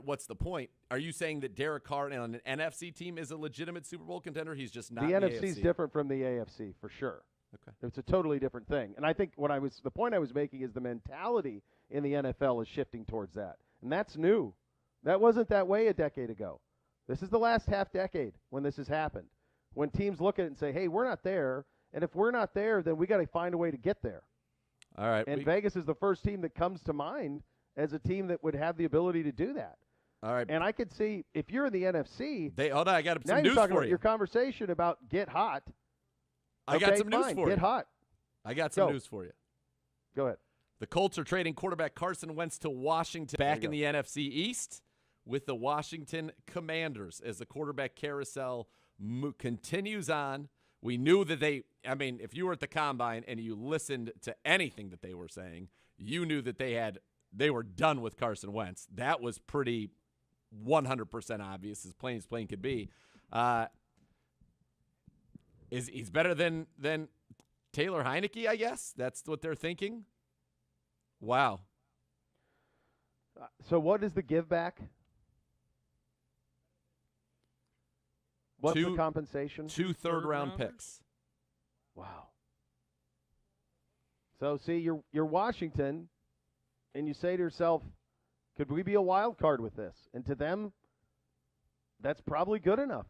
what's the point? Are you saying that Derek Carr on an NFC team is a legitimate Super Bowl contender? He's just not. The NFC is different from the AFC for sure. Okay. It's a totally different thing. And I think the point I was making is the mentality in the NFL is shifting towards that. And that's new. That wasn't that way a decade ago. This is the last half decade when this has happened. When teams look at it and say, hey, we're not there. And if we're not there, then we got to find a way to get there. All right. And Vegas is the first team that comes to mind as a team that would have the ability to do that. All right. And I could see if you're in the NFC. Hold on, I got some news for you. Now you're talking about your conversation about get hot. I got some news for you. Get hot. I got some news for you. Go ahead. The Colts are trading quarterback Carson Wentz to Washington back in the NFC East with the Washington Commanders as the quarterback carousel continues on. We knew that if you were at the Combine and you listened to anything that they were saying, you knew that they were done with Carson Wentz. That was pretty 100% obvious, as plain could be. He's better than Taylor Heineke, I guess? That's what they're thinking? Wow. So what is the give back? What's the compensation? 2 third-round picks. Wow. So, see, you're Washington, and you say to yourself, could we be a wild card with this? And to them, that's probably good enough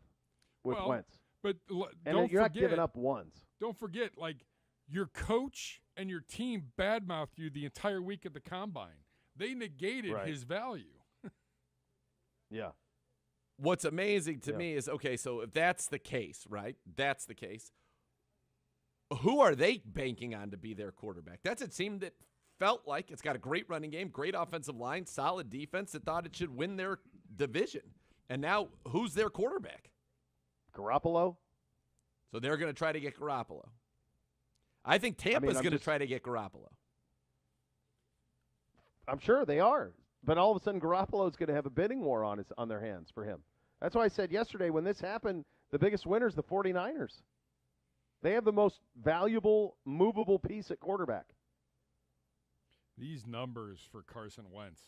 with Wentz. But and you're not giving up ones. Don't forget, like, your coach and your team badmouthed you the entire week at the Combine. They negated his value. Yeah. What's amazing to me is, okay, so if that's the case, right? That's the case. Who are they banking on to be their quarterback? That's a team that felt like it's got a great running game, great offensive line, solid defense that thought it should win their division. And now who's their quarterback? Garoppolo. So they're going to try to get Garoppolo. I think Tampa's going to try to get Garoppolo. I'm sure they are. But all of a sudden, Garoppolo's going to have a bidding war on their hands for him. That's why I said yesterday when this happened, the biggest winner is the 49ers. They have the most valuable, movable piece at quarterback. These numbers for Carson Wentz.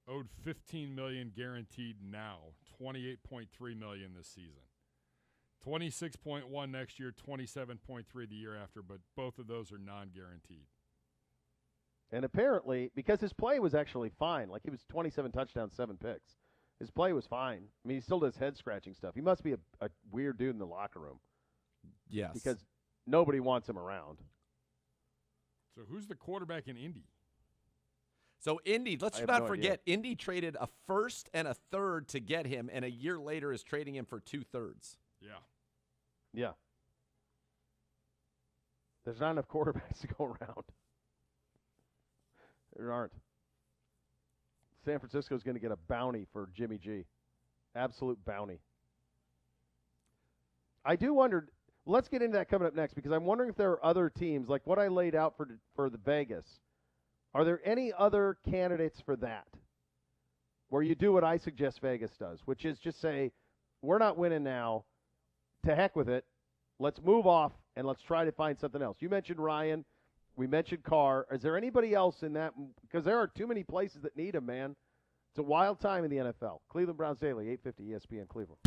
Owed $15 million guaranteed now, $28.3 million this season. 26.1 next year, 27.3 the year after, but both of those are non-guaranteed. And apparently, because his play was actually fine, like he was 27 touchdowns, 7 picks. His play was fine. I mean, he still does head-scratching stuff. He must be a weird dude in the locker room. Yes. Because nobody wants him around. So who's the quarterback in Indy? So Indy, let's not forget, Indy traded a first and a third to get him, and a year later is trading him for 2/3. Yeah. Yeah. There's not enough quarterbacks to go around. There aren't. San Francisco's going to get a bounty for Jimmy G. Absolute bounty. I do wonder, let's get into that coming up next, because I'm wondering if there are other teams, like what I laid out for the Vegas. Are there any other candidates for that where you do what I suggest Vegas does, which is just say, we're not winning now. To heck with it. Let's move off, and let's try to find something else. You mentioned Ryan. We mentioned Carr. Is there anybody else in that? Because there are too many places that need him, man. It's a wild time in the NFL. Cleveland Browns Daily, 850 ESPN Cleveland.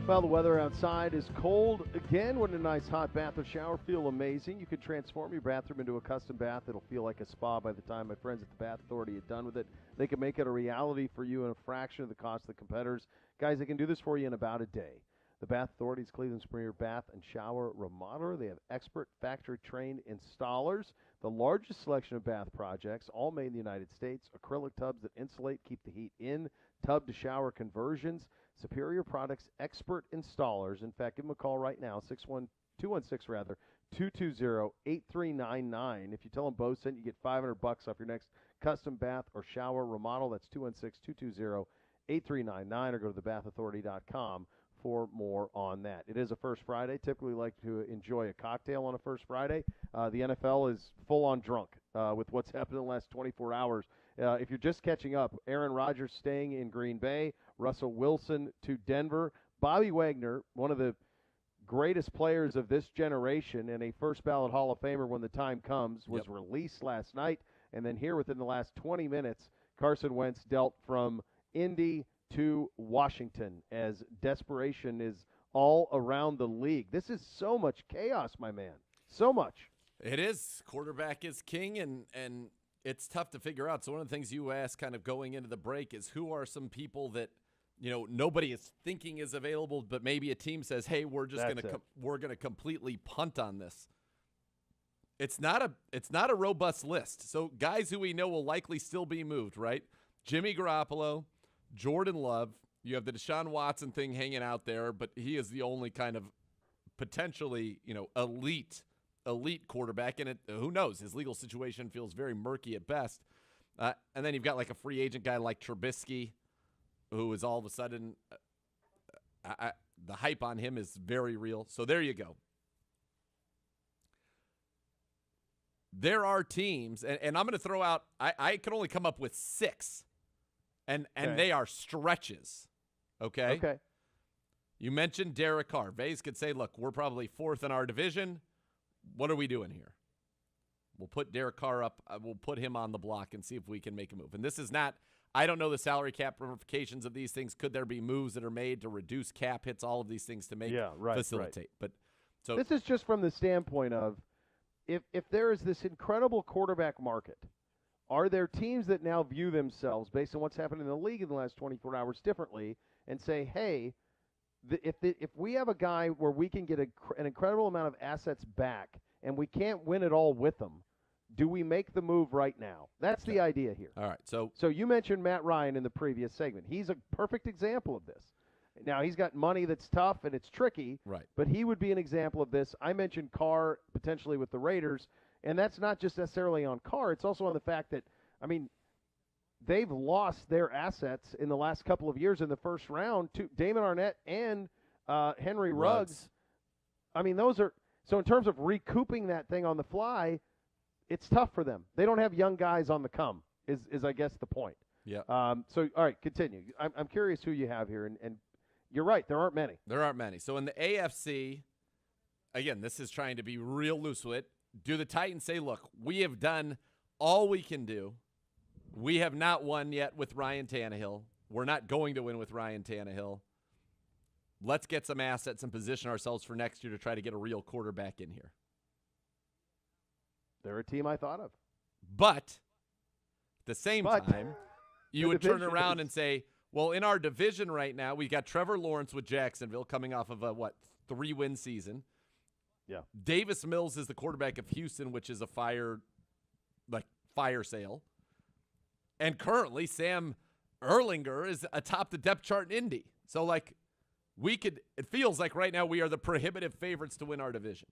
Well, the weather outside is cold again. Wouldn't a nice hot bath or shower feel amazing? You could transform your bathroom into a custom bath. It'll feel like a spa by the time my friends at the Bath Authority are done with it. They can make it a reality for you in a fraction of the cost of the competitors. Guys, they can do this for you in about a day. The Bath Authority is Cleveland's premier bath and shower remodeler. They have expert factory-trained installers, the largest selection of bath projects, all made in the United States, acrylic tubs that insulate, keep the heat in, tub-to-shower conversions, superior products, expert installers. In fact, give them a call right now, 220-8399. If you tell them Beau sent you, get $500 off your next custom bath or shower remodel. That's 216-220-8399, or go to thebathauthority.com for more on that. It is a First Friday. Typically like to enjoy a cocktail on a First Friday. The NFL is full-on drunk with what's happened in the last 24 hours. If you're just catching up, Aaron Rodgers staying in Green Bay, Russell Wilson to Denver, Bobby Wagner, one of the greatest players of this generation and a first-ballot Hall of Famer when the time comes, was released last night. And then here within the last 20 minutes, Carson Wentz dealt from Indy to Washington as desperation is all around the league. This is so much chaos, my man. So much. It is. Quarterback is king, and it's tough to figure out. So one of the things you asked kind of going into the break is who are some people that, nobody is thinking is available, but maybe a team says, hey, we're just we're going to completely punt on this. It's not a robust list. So guys who we know will likely still be moved, right? Jimmy Garoppolo, Jordan Love, you have the Deshaun Watson thing hanging out there, but he is the only kind of potentially, elite quarterback. And who knows? His legal situation feels very murky at best. And then you've got like a free agent guy like Trubisky, who is all of a sudden the hype on him is very real. So there you go. There are teams, and I'm going to throw out, I can only come up with 6. And they are stretches, okay? Okay. You mentioned Derek Carr. Vase could say, look, we're probably 4th in our division. What are we doing here? We'll put Derek Carr up. We'll put him on the block and see if we can make a move. And this is not – I don't know the salary cap ramifications of these things. Could there be moves that are made to reduce cap hits, all of these things to make facilitate? Right. But so this is just from the standpoint of if there is this incredible quarterback market – are there teams that now view themselves, based on what's happened in the league in the last 24 hours, differently and say, hey, if we have a guy where we can get an incredible amount of assets back and we can't win it all with them, do we make the move right now? That's the idea here. All right. So you mentioned Matt Ryan in the previous segment. He's a perfect example of this. Now, he's got money that's tough and it's tricky, right? But he would be an example of this. I mentioned Carr potentially with the Raiders. And that's not just necessarily on Carr. It's also on the fact that, they've lost their assets in the last couple of years in the first round to Damon Arnett and Henry Ruggs. Those are – so in terms of recouping that thing on the fly, it's tough for them. They don't have young guys on the come is I guess, the point. Yeah. All right, continue. I'm curious who you have here. And you're right, there aren't many. There aren't many. So in the AFC, again, this is trying to be real loose with it. Do the Titans say, look, we have done all we can do. We have not won yet with Ryan Tannehill. We're not going to win with Ryan Tannehill. Let's get some assets and position ourselves for next year to try to get a real quarterback in here. They're a team I thought of. But at the same time, you would turn around and say, well, in our division right now, we got Trevor Lawrence with Jacksonville coming off of a, 3-win season. Yeah. Davis Mills is the quarterback of Houston, which is a fire sale. And currently, Sam Erlinger is atop the depth chart in Indy. So, it feels like right now we are the prohibitive favorites to win our division.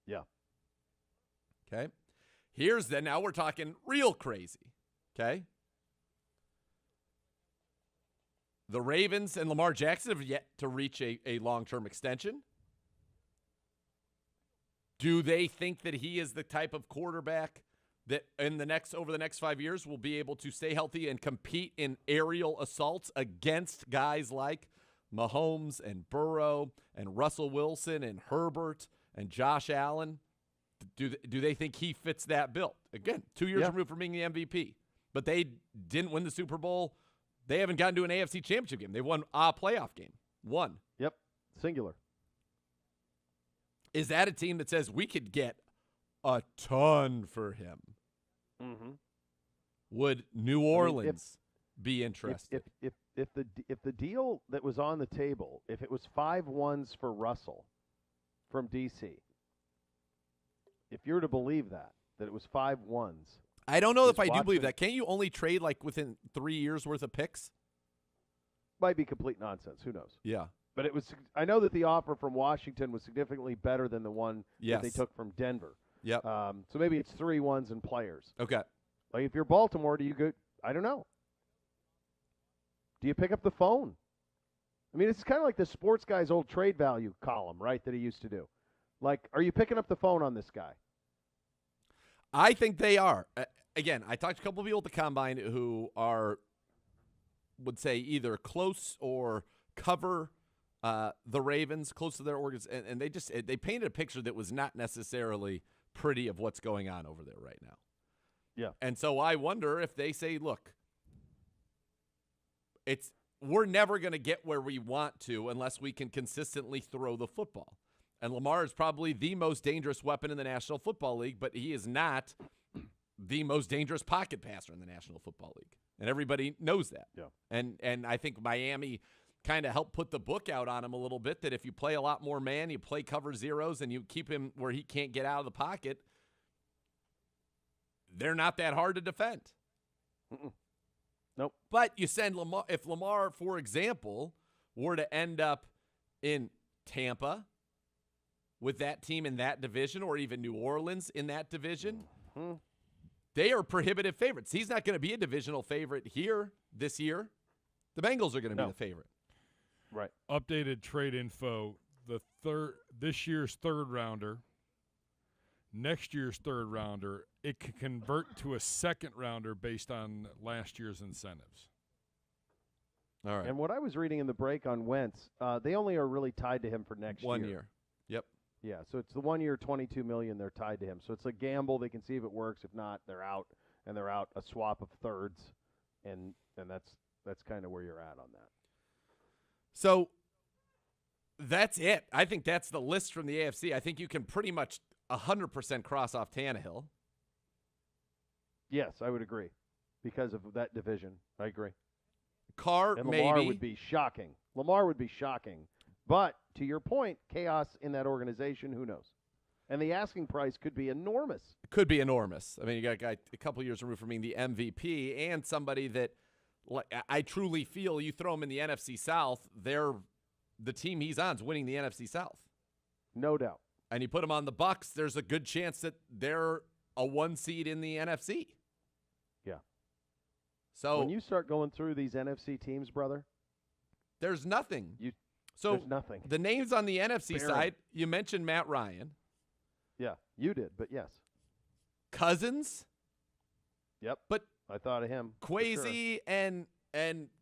Yeah. Okay. Now we're talking real crazy. Okay. The Ravens and Lamar Jackson have yet to reach a long-term extension. Do they think that he is the type of quarterback that over the next 5 years will be able to stay healthy and compete in aerial assaults against guys like Mahomes and Burrow and Russell Wilson and Herbert and Josh Allen? Do they think he fits that bill? Again, 2 years removed from being the MVP. But they didn't win the Super Bowl. They haven't gotten to an AFC championship game. They won a playoff game. One. Yep. Singular. Is that a team that says we could get a ton for him? Mm-hmm. Would New Orleans be interested? If the deal that was on the table, if it was 5 ones for Russell from DC, if you're to believe that it was 5 ones. I don't know if I do believe that. Can't you only trade like within 3 years worth of picks? Might be complete nonsense. Who knows? Yeah. But it was. I know that the offer from Washington was significantly better than the one that they took from Denver. Yep. So maybe it's 3 ones and players. Okay. Like if you're Baltimore, do you go? I don't know. Do you pick up the phone? I mean, it's kind of like the sports guy's old trade value column, right, that he used to do. Like, are you picking up the phone on this guy? I think they are. Again, I talked to a couple of people at the Combine who would say either close or cover the Ravens, close to their organs, and they painted a picture that was not necessarily pretty of what's going on over there right now. Yeah. And so I wonder if they say, look, we're never going to get where we want to unless we can consistently throw the football. And Lamar is probably the most dangerous weapon in the National Football League, but he is not the most dangerous pocket passer in the National Football League. And everybody knows that. Yeah. And I think Miami kind of helped put the book out on him a little bit, that if you play a lot more man, you play cover zeros, and you keep him where he can't get out of the pocket, they're not that hard to defend. Mm-mm. Nope. But you send Lamar, if Lamar, for example, were to end up in Tampa with that team in that division, or even New Orleans in that division, they are prohibitive favorites. He's not going to be a divisional favorite here this year. The Bengals are going to be the favorite. Right. Updated trade info: this year's third rounder, next year's third rounder, it can convert to a second rounder based on last year's incentives. All right. And what I was reading in the break on Wentz, they only are really tied to him for next year. 1 year. Yep. Yeah, so it's the 1 year, $22 million they're tied to him. So it's a gamble. They can see if it works. If not, they're out, and they're out a swap of thirds, and that's kind of where you're at on that. So that's it. I think that's the list from the AFC. I think you can pretty much 100% cross off Tannehill. Yes, I would agree, because of that division. I agree. Carr, and Lamar maybe. would be shocking. Lamar would be shocking. But to your point, chaos in that organization, who knows? And the asking price could be enormous. It could be enormous. I mean, you got a guy a couple years removed from being the MVP, and somebody that I truly feel you throw him in the NFC South, the team he's on is winning the NFC South. No doubt. And you put him on the Bucks, there's a good chance that they're a 1 seed in the NFC. Yeah. So when you start going through these NFC teams, brother, there's nothing. There's nothing. The names on the NFC side, you mentioned Matt Ryan. Yeah, you did, but yes. Cousins. Yep. But I thought of him. Kwesi and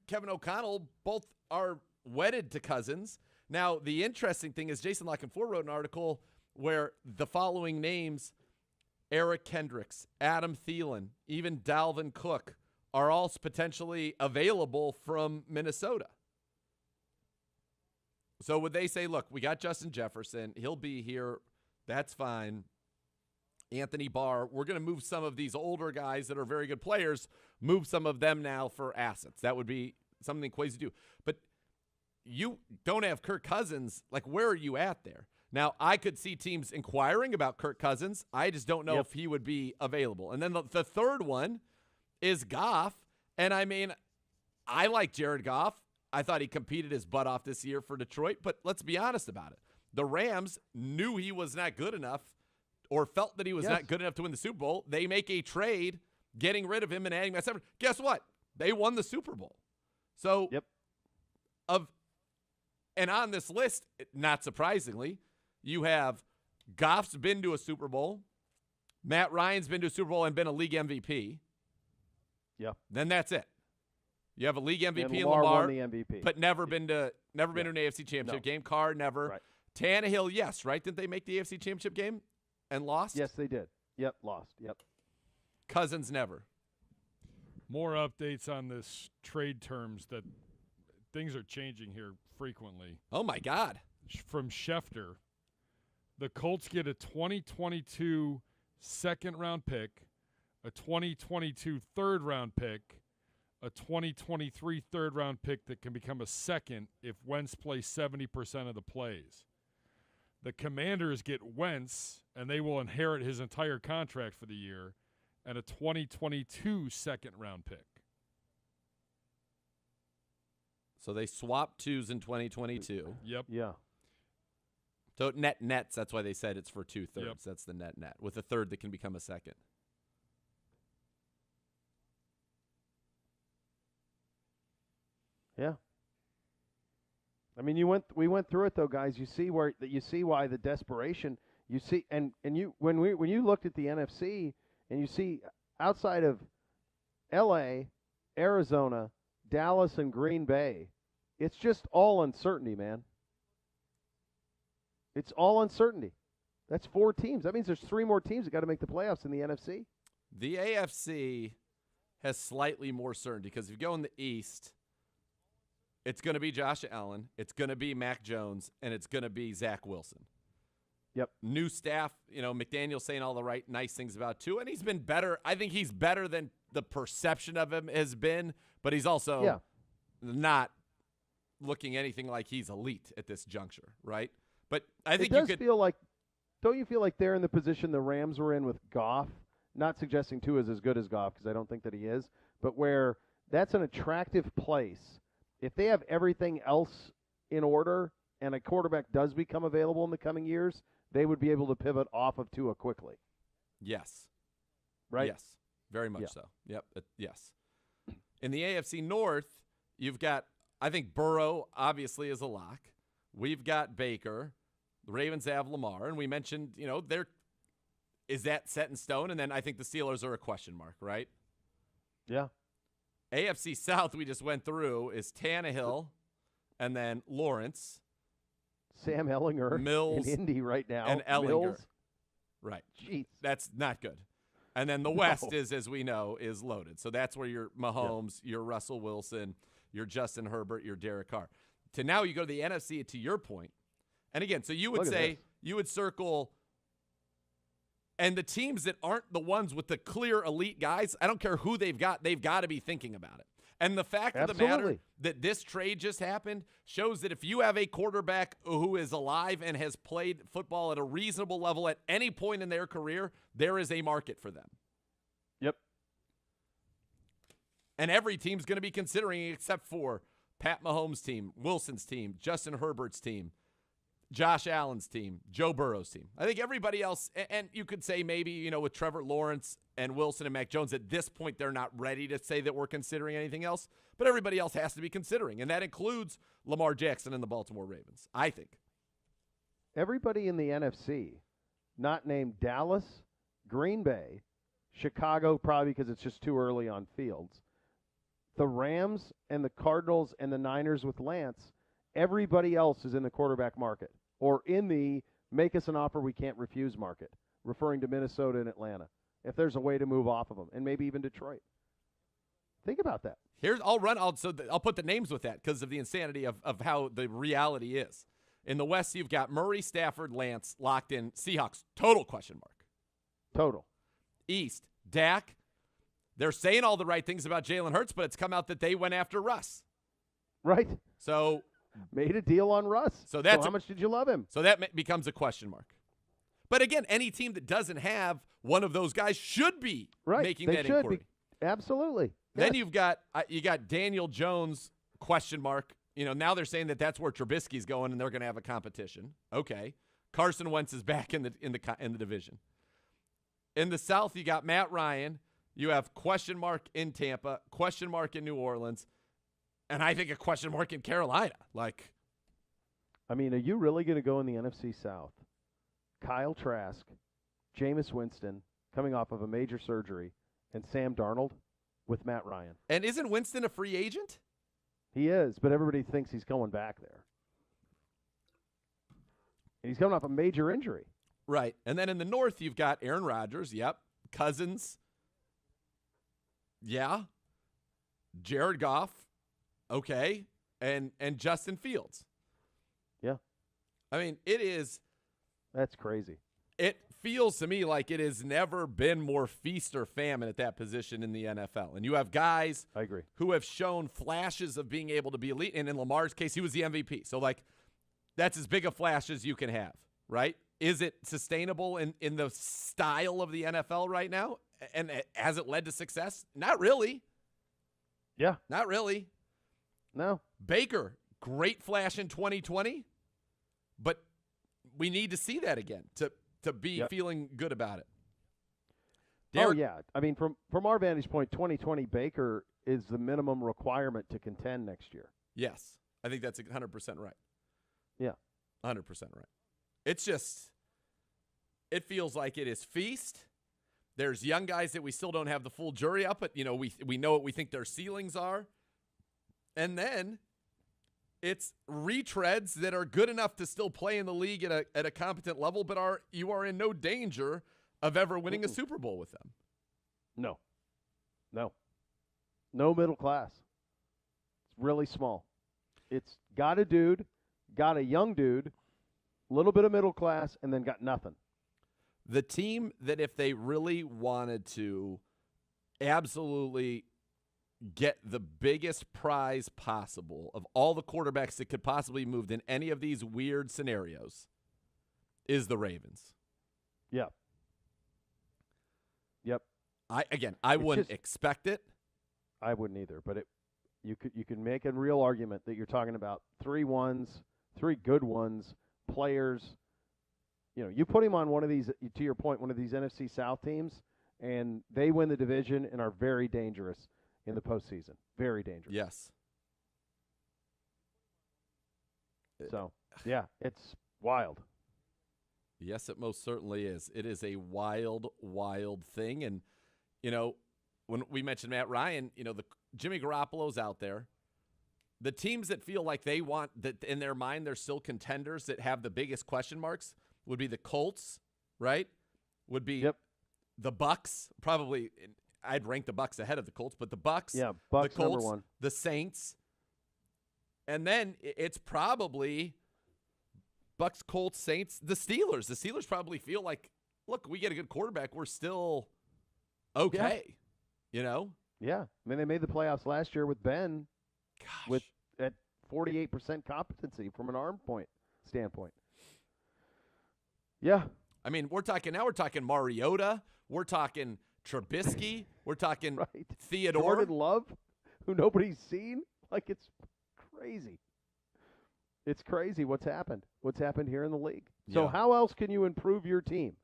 Kevin O'Connell both are wedded to Cousins. Now, the interesting thing is Jason Lockenford wrote an article where the following names, Eric Kendricks, Adam Thielen, even Dalvin Cook, are all potentially available from Minnesota. So would they say, look, we got Justin Jefferson. He'll be here. That's fine. Anthony Barr, we're going to move some of these older guys that are very good players, move some of them now for assets. That would be something Kwesi do. But you don't have Kirk Cousins. Like, where are you at there? Now, I could see teams inquiring about Kirk Cousins. I just don't know if he would be available. And then the third one is Goff. And, I mean, I like Jared Goff. I thought he competed his butt off this year for Detroit. But let's be honest about it. The Rams knew he was not good enough or felt that he was not good enough to win the Super Bowl. They make a trade getting rid of him and adding Matt Stafford. Guess what? They won the Super Bowl. So, and on this list, not surprisingly, you have Goff's been to a Super Bowl, Matt Ryan's been to a Super Bowl and been a league MVP. Yeah. Then that's it. You have a league MVP and in Lamar Lamar, won the MVP. but never been to an AFC Championship game. Carr never. Right. Tannehill, yes, right? Didn't they make the AFC Championship game and lost? Yes, they did. Yep, lost. Yep. Cousins never. More updates on this trade terms that things are changing here frequently. Oh, my God. From Schefter. The Colts get a 2022 second-round pick, a 2022 third-round pick, a 2023 third-round pick that can become a second if Wentz plays 70% of the plays. The Commanders get Wentz, and they will inherit his entire contract for the year, and a 2022 second-round pick. So they swapped twos in 2022. Yep. Yeah. So nets, that's why they said it's for 2/3. Yep. That's the net, with a third that can become a second. Yeah. I mean, we went through it though, guys. You see why the desperation. You see, and you when you looked at the NFC and you see outside of L.A., Arizona, Dallas, and Green Bay, it's just all uncertainty, man. It's all uncertainty. That's 4 teams. That means there's 3 more teams that got to make the playoffs in the NFC. The AFC has slightly more certainty because if you go in the East, it's going to be Josh Allen, it's going to be Mac Jones, and it's going to be Zach Wilson. Yep. New staff, McDaniel's saying all the right, nice things about Tua, and he's been better. I think he's better than the perception of him has been, but he's also not looking anything like he's elite at this juncture, right? But I think don't you feel like they're in the position the Rams were in with Goff? Not suggesting Tua is as good as Goff because I don't think that he is, but where that's an attractive place. If they have everything else in order and a quarterback does become available in the coming years, they would be able to pivot off of Tua quickly. Yes. Right? Yes. Very much so. Yep. Yes. In the AFC North, you've got, I think Burrow obviously is a lock. We've got Baker. The Ravens have Lamar. And we mentioned, is that set in stone? And then I think the Steelers are a question mark, right? Yeah. AFC South we just went through is Tannehill and then Lawrence. Sam Ellinger Mills in Indy right now. And Ellinger. Mills. Right. Jeez. That's not good. And then the West is, as we know, is loaded. So that's where your Mahomes, your Russell Wilson, your Justin Herbert, your Derek Carr. To now you go to the NFC, to your point. And again, so you would say, you would circle, and the teams that aren't the ones with the clear elite guys, I don't care who they've got to be thinking about it. And the fact of the matter that this trade just happened shows that if you have a quarterback who is alive and has played football at a reasonable level at any point in their career, there is a market for them. Yep. And every team's going to be considering it except for Pat Mahomes' team, Wilson's team, Justin Herbert's team, Josh Allen's team, Joe Burrow's team. I think everybody else, and you could say maybe, with Trevor Lawrence and Wilson and Mac Jones, at this point they're not ready to say that we're considering anything else, but everybody else has to be considering, and that includes Lamar Jackson and the Baltimore Ravens, I think. Everybody in the NFC, not named Dallas, Green Bay, Chicago, probably because it's just too early on Fields, the Rams and the Cardinals and the Niners with Lance, everybody else is in the quarterback market or in the make us an offer we can't refuse market, referring to Minnesota and Atlanta, if there's a way to move off of them, and maybe even Detroit. Think about that. I'll put the names with that because of the insanity of how the reality is. In the West, you've got Murray, Stafford, Lance locked in. Seahawks, total question mark. Total. East, Dak. They're saying all the right things about Jalen Hurts, but it's come out that they went after Russ. Right. So made a deal on Russ. So how much did you love him? So that becomes a question mark. But again, any team that doesn't have one of those guys should be making that inquiry. Absolutely. Then you got Daniel Jones question mark. Now they're saying that that's where Trubisky's going, and they're going to have a competition. Okay, Carson Wentz is back in the division. In the South, you got Matt Ryan. You have question mark in Tampa, question mark in New Orleans, and I think a question mark in Carolina. Are you really going to go in the NFC South? Kyle Trask, Jameis Winston, coming off of a major surgery, and Sam Darnold with Matt Ryan. And isn't Winston a free agent? He is, but everybody thinks he's going back there. And he's coming off a major injury. Right. And then in the North, you've got Aaron Rodgers, yep, Cousins, Jared Goff, okay, and Justin Fields. Yeah. I mean, it is. That's crazy. It feels to me like it has never been more feast or famine at that position in the NFL. And you have guys I agree. who have shown flashes of being able to be elite. And in Lamar's case, he was the MVP. So, like, that's as big a flash as you can have, right? Is it sustainable in the style of the NFL right now? And has it led to success? Not really. Yeah. Not really. No. Baker, great flash in 2020, but we need to see that again to be feeling good about it. Oh, yeah. I mean, from our vantage point, 2020 Baker is the minimum requirement to contend next year. Yes. I think that's 100% right. Yeah. 100% right. It's just, it feels like it is feast. There's young guys that we still don't have the full jury up, but, we know what we think their ceilings are. And then it's retreads that are good enough to still play in the league at a competent level, but you are in no danger of ever winning a Super Bowl with them. No. No middle class. It's really small. It's got a dude, got a young dude, a little bit of middle class, and then got nothing. The team that if they really wanted to absolutely get the biggest prize possible of all the quarterbacks that could possibly move in any of these weird scenarios is the Ravens. Yep. I wouldn't expect it. I wouldn't either, but you could make a real argument that you're talking about 3 good ones, players. You put him on one of these, to your point, one of these NFC South teams, and they win the division and are very dangerous in the postseason. Very dangerous. Yes. So, yeah, it's wild. Yes, it most certainly is. It is a wild, wild thing. And, when we mentioned Matt Ryan, the Jimmy Garoppolo's out there. The teams that feel like they want that in their mind they're still contenders that have the biggest question marks would be the Colts, right? Would be the Bucks. Probably I'd rank the Bucks ahead of the Colts, but the Bucks, Bucks the Colts, number 1. The Saints, and then it's probably Bucks, Colts, Saints, the Steelers. The Steelers probably feel like, look, we get a good quarterback, we're still okay. Yeah. I mean, they made the playoffs last year with Ben. Gosh. At 48% competency from an arm standpoint. Yeah. I mean, we're talking Mariota, we're talking Trubisky, we're talking right. Theodore. Jordan Love, who nobody's seen. Like, it's crazy. It's crazy what's happened here in the league. So how else can you improve your team?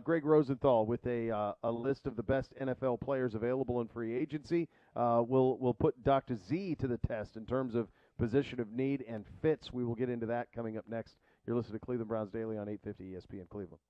Greg Rosenthal with a list of the best NFL players available in free agency. We'll put Dr. Z to the test in terms of position of need and fits. We will get into that coming up next. You're listening to Cleveland Browns Daily on 850 ESPN Cleveland.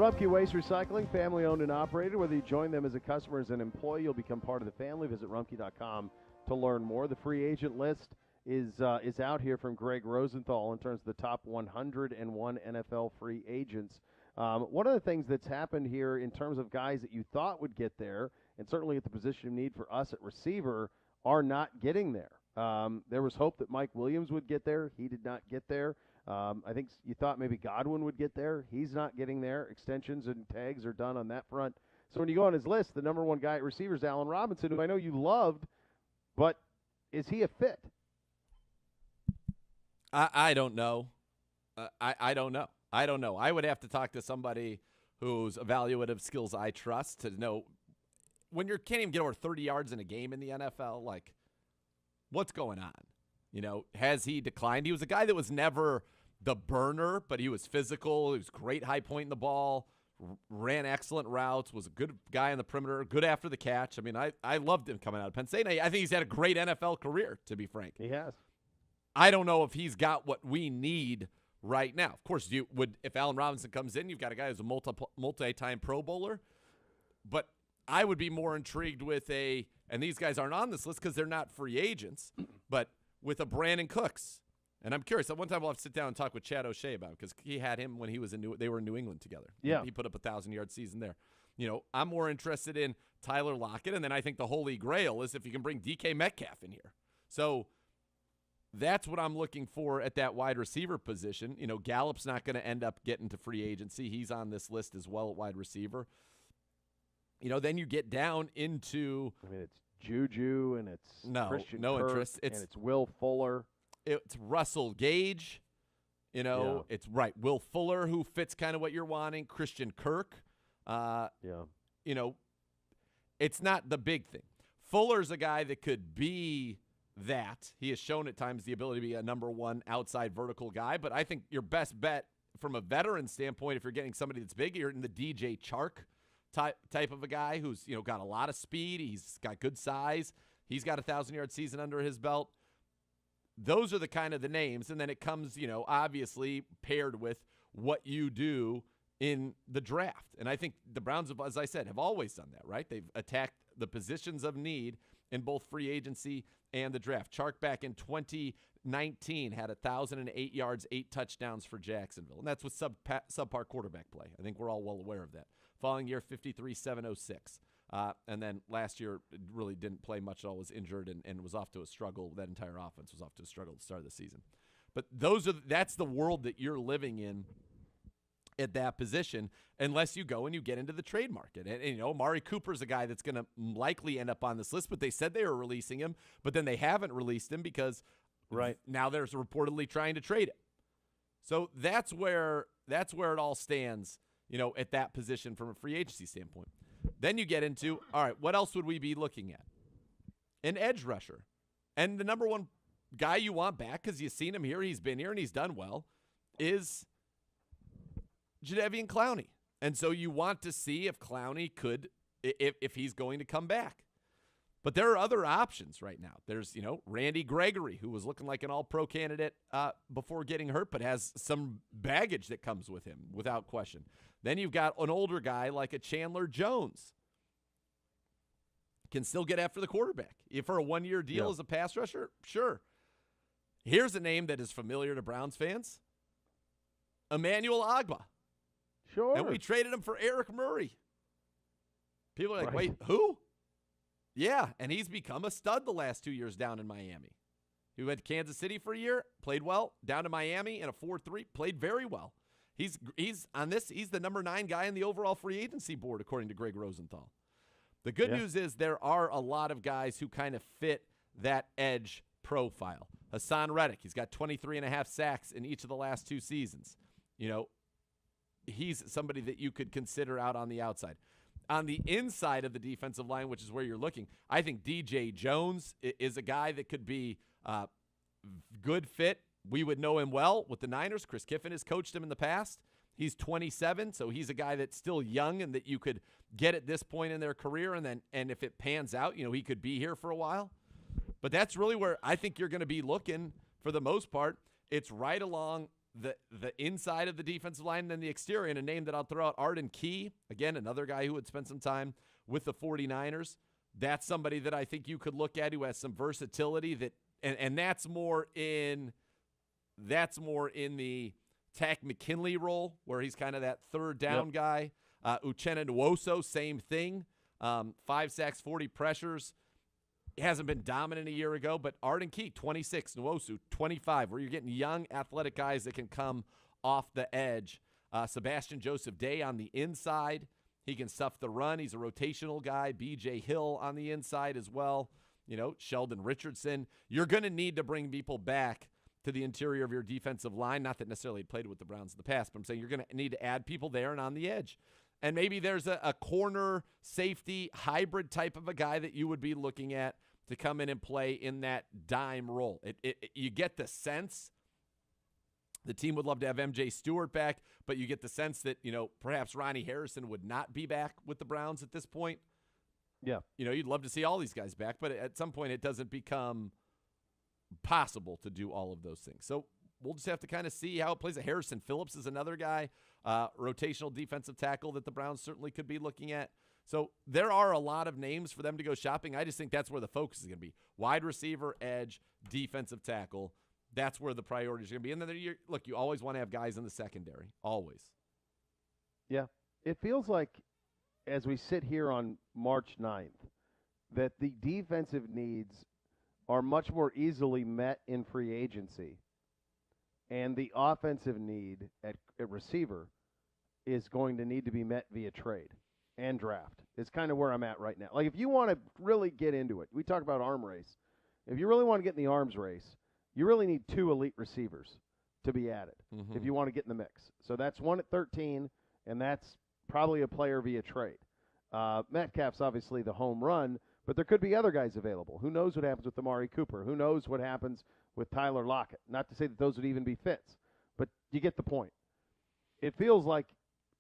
Rumpke Waste Recycling, family-owned and operated. Whether you join them as a customer or as an employee, you'll become part of the family. Visit rumpke.com to learn more. The free agent list is out here from Greg Rosenthal in terms of the top 101 NFL free agents. One of the things that's happened here in terms of guys that you thought would get there, and certainly at the position of need for us at receiver, are not getting there. There was hope that Mike Williams would get there. He did not get there. I think you thought maybe Godwin would get there. He's not getting there. Extensions and tags are done on that front. So when you go on his list, the number one guy at receiver is Allen Robinson, who I know you loved, but is he a fit? I don't know. I don't know. I don't know. I would have to talk to somebody whose evaluative skills I trust to know when you can't even get over 30 yards in a game in the NFL, like, what's going on? You know, has he declined? He was a guy that was never the burner, but he was physical. He was great high pointing the ball, ran excellent routes, was a good guy on the perimeter, good after the catch. I mean, I loved him coming out of Penn State. I think he's had a great NFL career, to be frank. He has. I don't know if he's got what we need right now. Of course, if Allen Robinson comes in, you've got a guy who's a multi-time Pro Bowler. But I would be more intrigued with and these guys aren't on this list because they're not free agents, but with a Brandon Cooks. And I'm curious. At one time, we'll have to sit down and talk with Chad O'Shea about him because he had him when they were in New England together. Yeah. He put up a 1,000-yard season there. You know, I'm more interested in Tyler Lockett, and then I think the holy grail is if you can bring DK Metcalf in here. So that's what I'm looking for at that wide receiver position. You know, Gallup's not going to end up getting to free agency. He's on this list as well at wide receiver. You know, then you get down into – I mean, it's Juju and it's Christian no Kirk interest. And it's Will Fuller. It's Russell Gage. You know, It's right. Will Fuller, who fits kind of what you're wanting. Christian Kirk. You know, it's not the big thing. Fuller's a guy that could be that. He has shown at times the ability to be a number one outside vertical guy, but I think your best bet from a veteran standpoint, if you're getting somebody that's big, you're in the DJ Chark type of a guy who's, you know, got a lot of speed. He's got good size. He's got a 1,000-yard season under his belt. Those are the kind of the names, and then it comes, you know, obviously paired with what you do in the draft. And I think the Browns, as I said, have always done that, right? They've attacked the positions of need in both free agency and the draft. Chark back in 2019 had 1,008 yards, 8 touchdowns for Jacksonville, and that's with subpar quarterback play. I think we're all well aware of that. Following year, 53,706. And then last year, it really didn't play much at all, was injured and was off to a struggle. That entire offense was off to a struggle at the start of the season. But that's the world that you're living in at that position, unless you go and you get into the trade market. And you know, Amari Cooper's a guy that's going to likely end up on this list, but they said they were releasing him, but then they haven't released him because now they're reportedly trying to trade him. So that's where it all stands, you know, at that position from a free agency standpoint. Then you get into, all right, what else would we be looking at? An edge rusher. And the number one guy you want back, because you've seen him here, he's been here, and he's done well, is Jadeveon Clowney. And so you want to see if Clowney could, if he's going to come back. But there are other options right now. There's, you know, Randy Gregory, who was looking like an all-pro candidate before getting hurt, but has some baggage that comes with him, without question. Then you've got an older guy like a Chandler Jones. Can still get after the quarterback. If for a one-year deal as a pass rusher, sure. Here's a name that is familiar to Browns fans. Emmanuel Ogbah. Sure. And we traded him for Eric Murray. People are like, wait, who? Yeah, and he's become a stud the last 2 years down in Miami. He went to Kansas City for a year, played well, down to Miami in a 4-3, played very well. He's on this. He's the number 9 guy in the overall free agency board, according to Greg Rosenthal. The good news is there are a lot of guys who kind of fit that edge profile. Hassan Reddick, he's got 23.5 sacks in each of the last 2 seasons. You know, he's somebody that you could consider out on the outside. On the inside of the defensive line, which is where you're looking, I think DJ Jones is a guy that could be good fit. We would know him well with the Niners. Chris Kiffin has coached him in the past. He's 27, so he's a guy that's still young and that you could get at this point in their career, and if it pans out, you know, he could be here for a while. But that's really where I think you're going to be looking for the most part. It's right along the inside of the defensive line and then the exterior. And a name that I'll throw out, Arden Key, again, another guy who would spend some time with the 49ers. That's somebody that I think you could look at who has some versatility that, and that's more in the Tack McKinley role where he's kind of that third down guy. Uchenna Nwosu, same thing. 5 sacks, 40 pressures. He hasn't been dominant a year ago, but Arden Key, 26, Nwosu, 25, where you're getting young, athletic guys that can come off the edge. Sebastian Joseph Day on the inside. He can stuff the run. He's a rotational guy. B.J. Hill on the inside as well. You know, Sheldon Richardson. You're going to need to bring people back to the interior of your defensive line. Not that necessarily he played with the Browns in the past, but I'm saying you're going to need to add people there and on the edge. And maybe there's a corner safety hybrid type of a guy that you would be looking at to come in and play in that dime role. You get the sense the team would love to have MJ Stewart back, but you get the sense that, you know, perhaps Ronnie Harrison would not be back with the Browns at this point. Yeah. You know, you'd love to see all these guys back, but at some point it doesn't become possible to do all of those things. So we'll just have to kind of see how it plays. Harrison Phillips is another guy, rotational defensive tackle that the Browns certainly could be looking at. So there are a lot of names for them to go shopping. I just think that's where the focus is going to be. Wide receiver, edge, defensive tackle. That's where the priorities are going to be. And then, look, you always want to have guys in the secondary, always. Yeah. It feels like as we sit here on March 9th that the defensive needs are much more easily met in free agency, and the offensive need at receiver is going to need to be met via trade and draft. It's kind of where I'm at right now. Like, if you want to really get into it, we talk about arm race. If you really want to get in the arms race, you really need 2 elite receivers to be added if you want to get in the mix. So that's one at 13, and that's probably a player via trade. Metcalf's obviously the home run, but there could be other guys available. Who knows what happens with Amari Cooper? Who knows what happens with Tyler Lockett? Not to say that those would even be fits, but you get the point. It feels like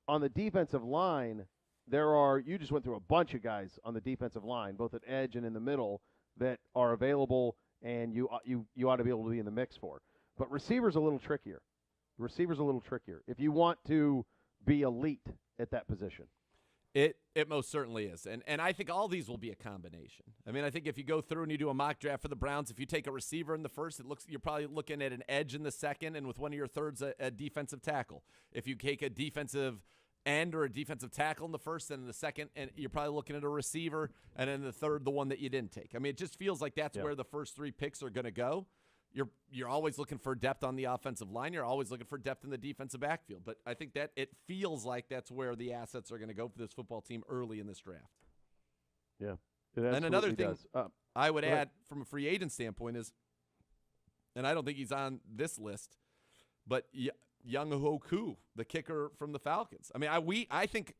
on the defensive line, you just went through a bunch of guys on the defensive line, both at edge and in the middle, that are available and you ought to be able to be in the mix for. But receiver's a little trickier. If you want to be elite at that position. It most certainly is. And I think all these will be a combination. I mean, I think if you go through and you do a mock draft for the Browns, if you take a receiver in the first, you're probably looking at an edge in the second, and with one of your thirds, a defensive tackle. If you take a defensive end or a defensive tackle in the first, and in the second, and you're probably looking at a receiver, and then the third, the one that you didn't take. I mean, it just feels like that's where the first 3 picks are going to go. You're always looking for depth on the offensive line. You're always looking for depth in the defensive backfield. But I think that it feels like that's where the assets are going to go for this football team early in this draft. Yeah. And another thing I would add from a free agent standpoint is, and I don't think he's on this list, but Young Hoku, the kicker from the Falcons. I mean, I think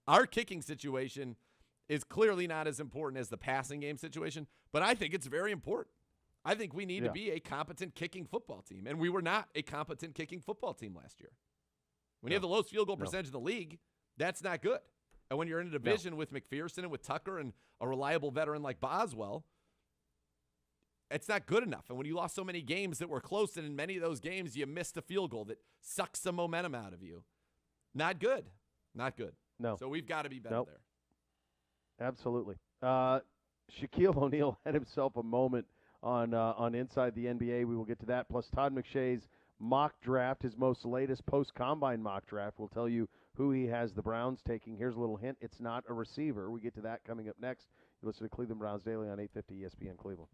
our kicking situation is clearly not as important as the passing game situation, but I think it's very important. I think we need to be a competent kicking football team, and we were not a competent kicking football team last year. When you have the lowest field goal percentage in the league, that's not good. And when you're in a division with McPherson and with Tucker and a reliable veteran like Boswell, it's not good enough. And when you lost so many games that were close, and in many of those games you missed a field goal that sucks some momentum out of you, not good. Not good. No. So we've got to be better there. Absolutely. Shaquille O'Neal had himself a moment on Inside the NBA. We will get to that. Plus Todd McShay's mock draft, his most latest post-combine mock draft, will tell you who he has the Browns taking. Here's a little hint. It's not a receiver. We get to that coming up next. You listen to Cleveland Browns Daily on 850 ESPN Cleveland.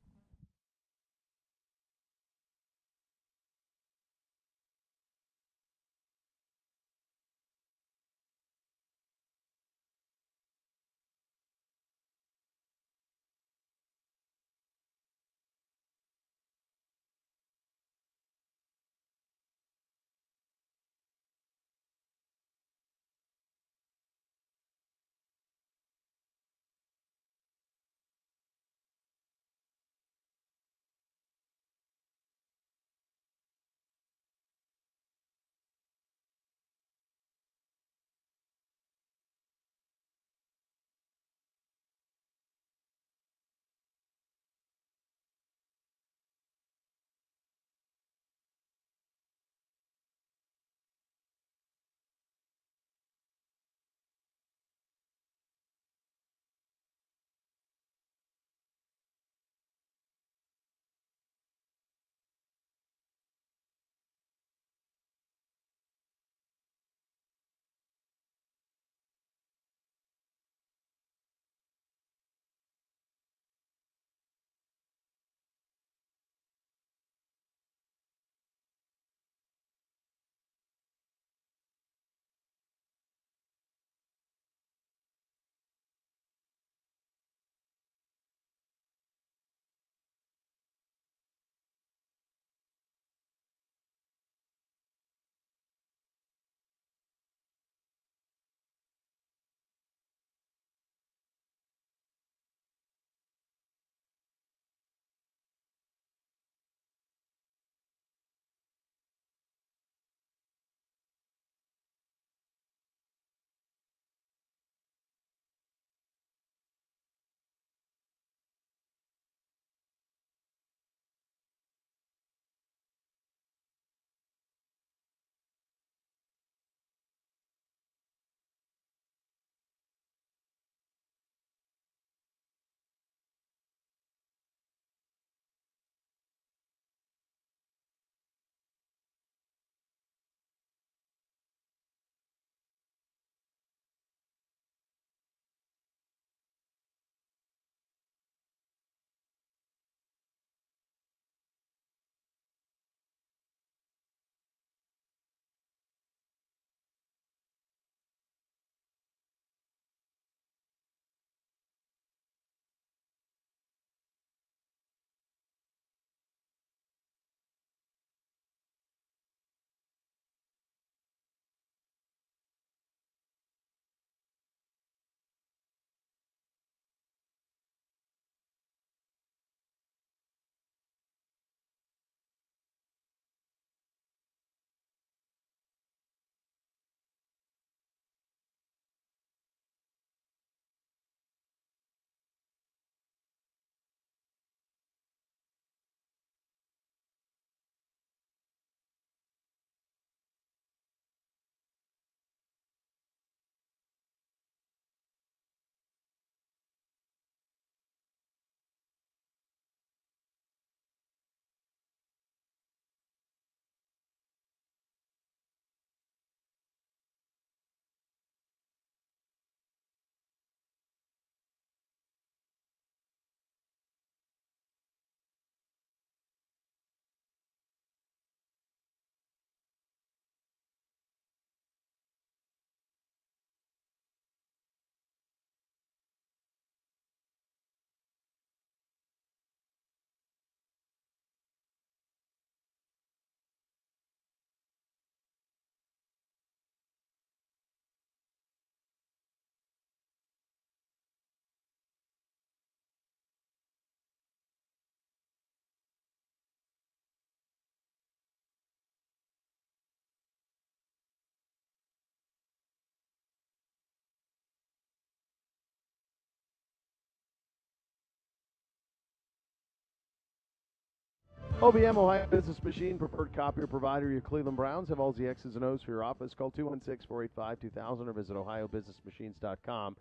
OBM, Ohio Business Machine, preferred copier provider. Your Cleveland Browns have all the X's and O's for your office. Call 216-485-2000 or visit ohiobusinessmachines.com.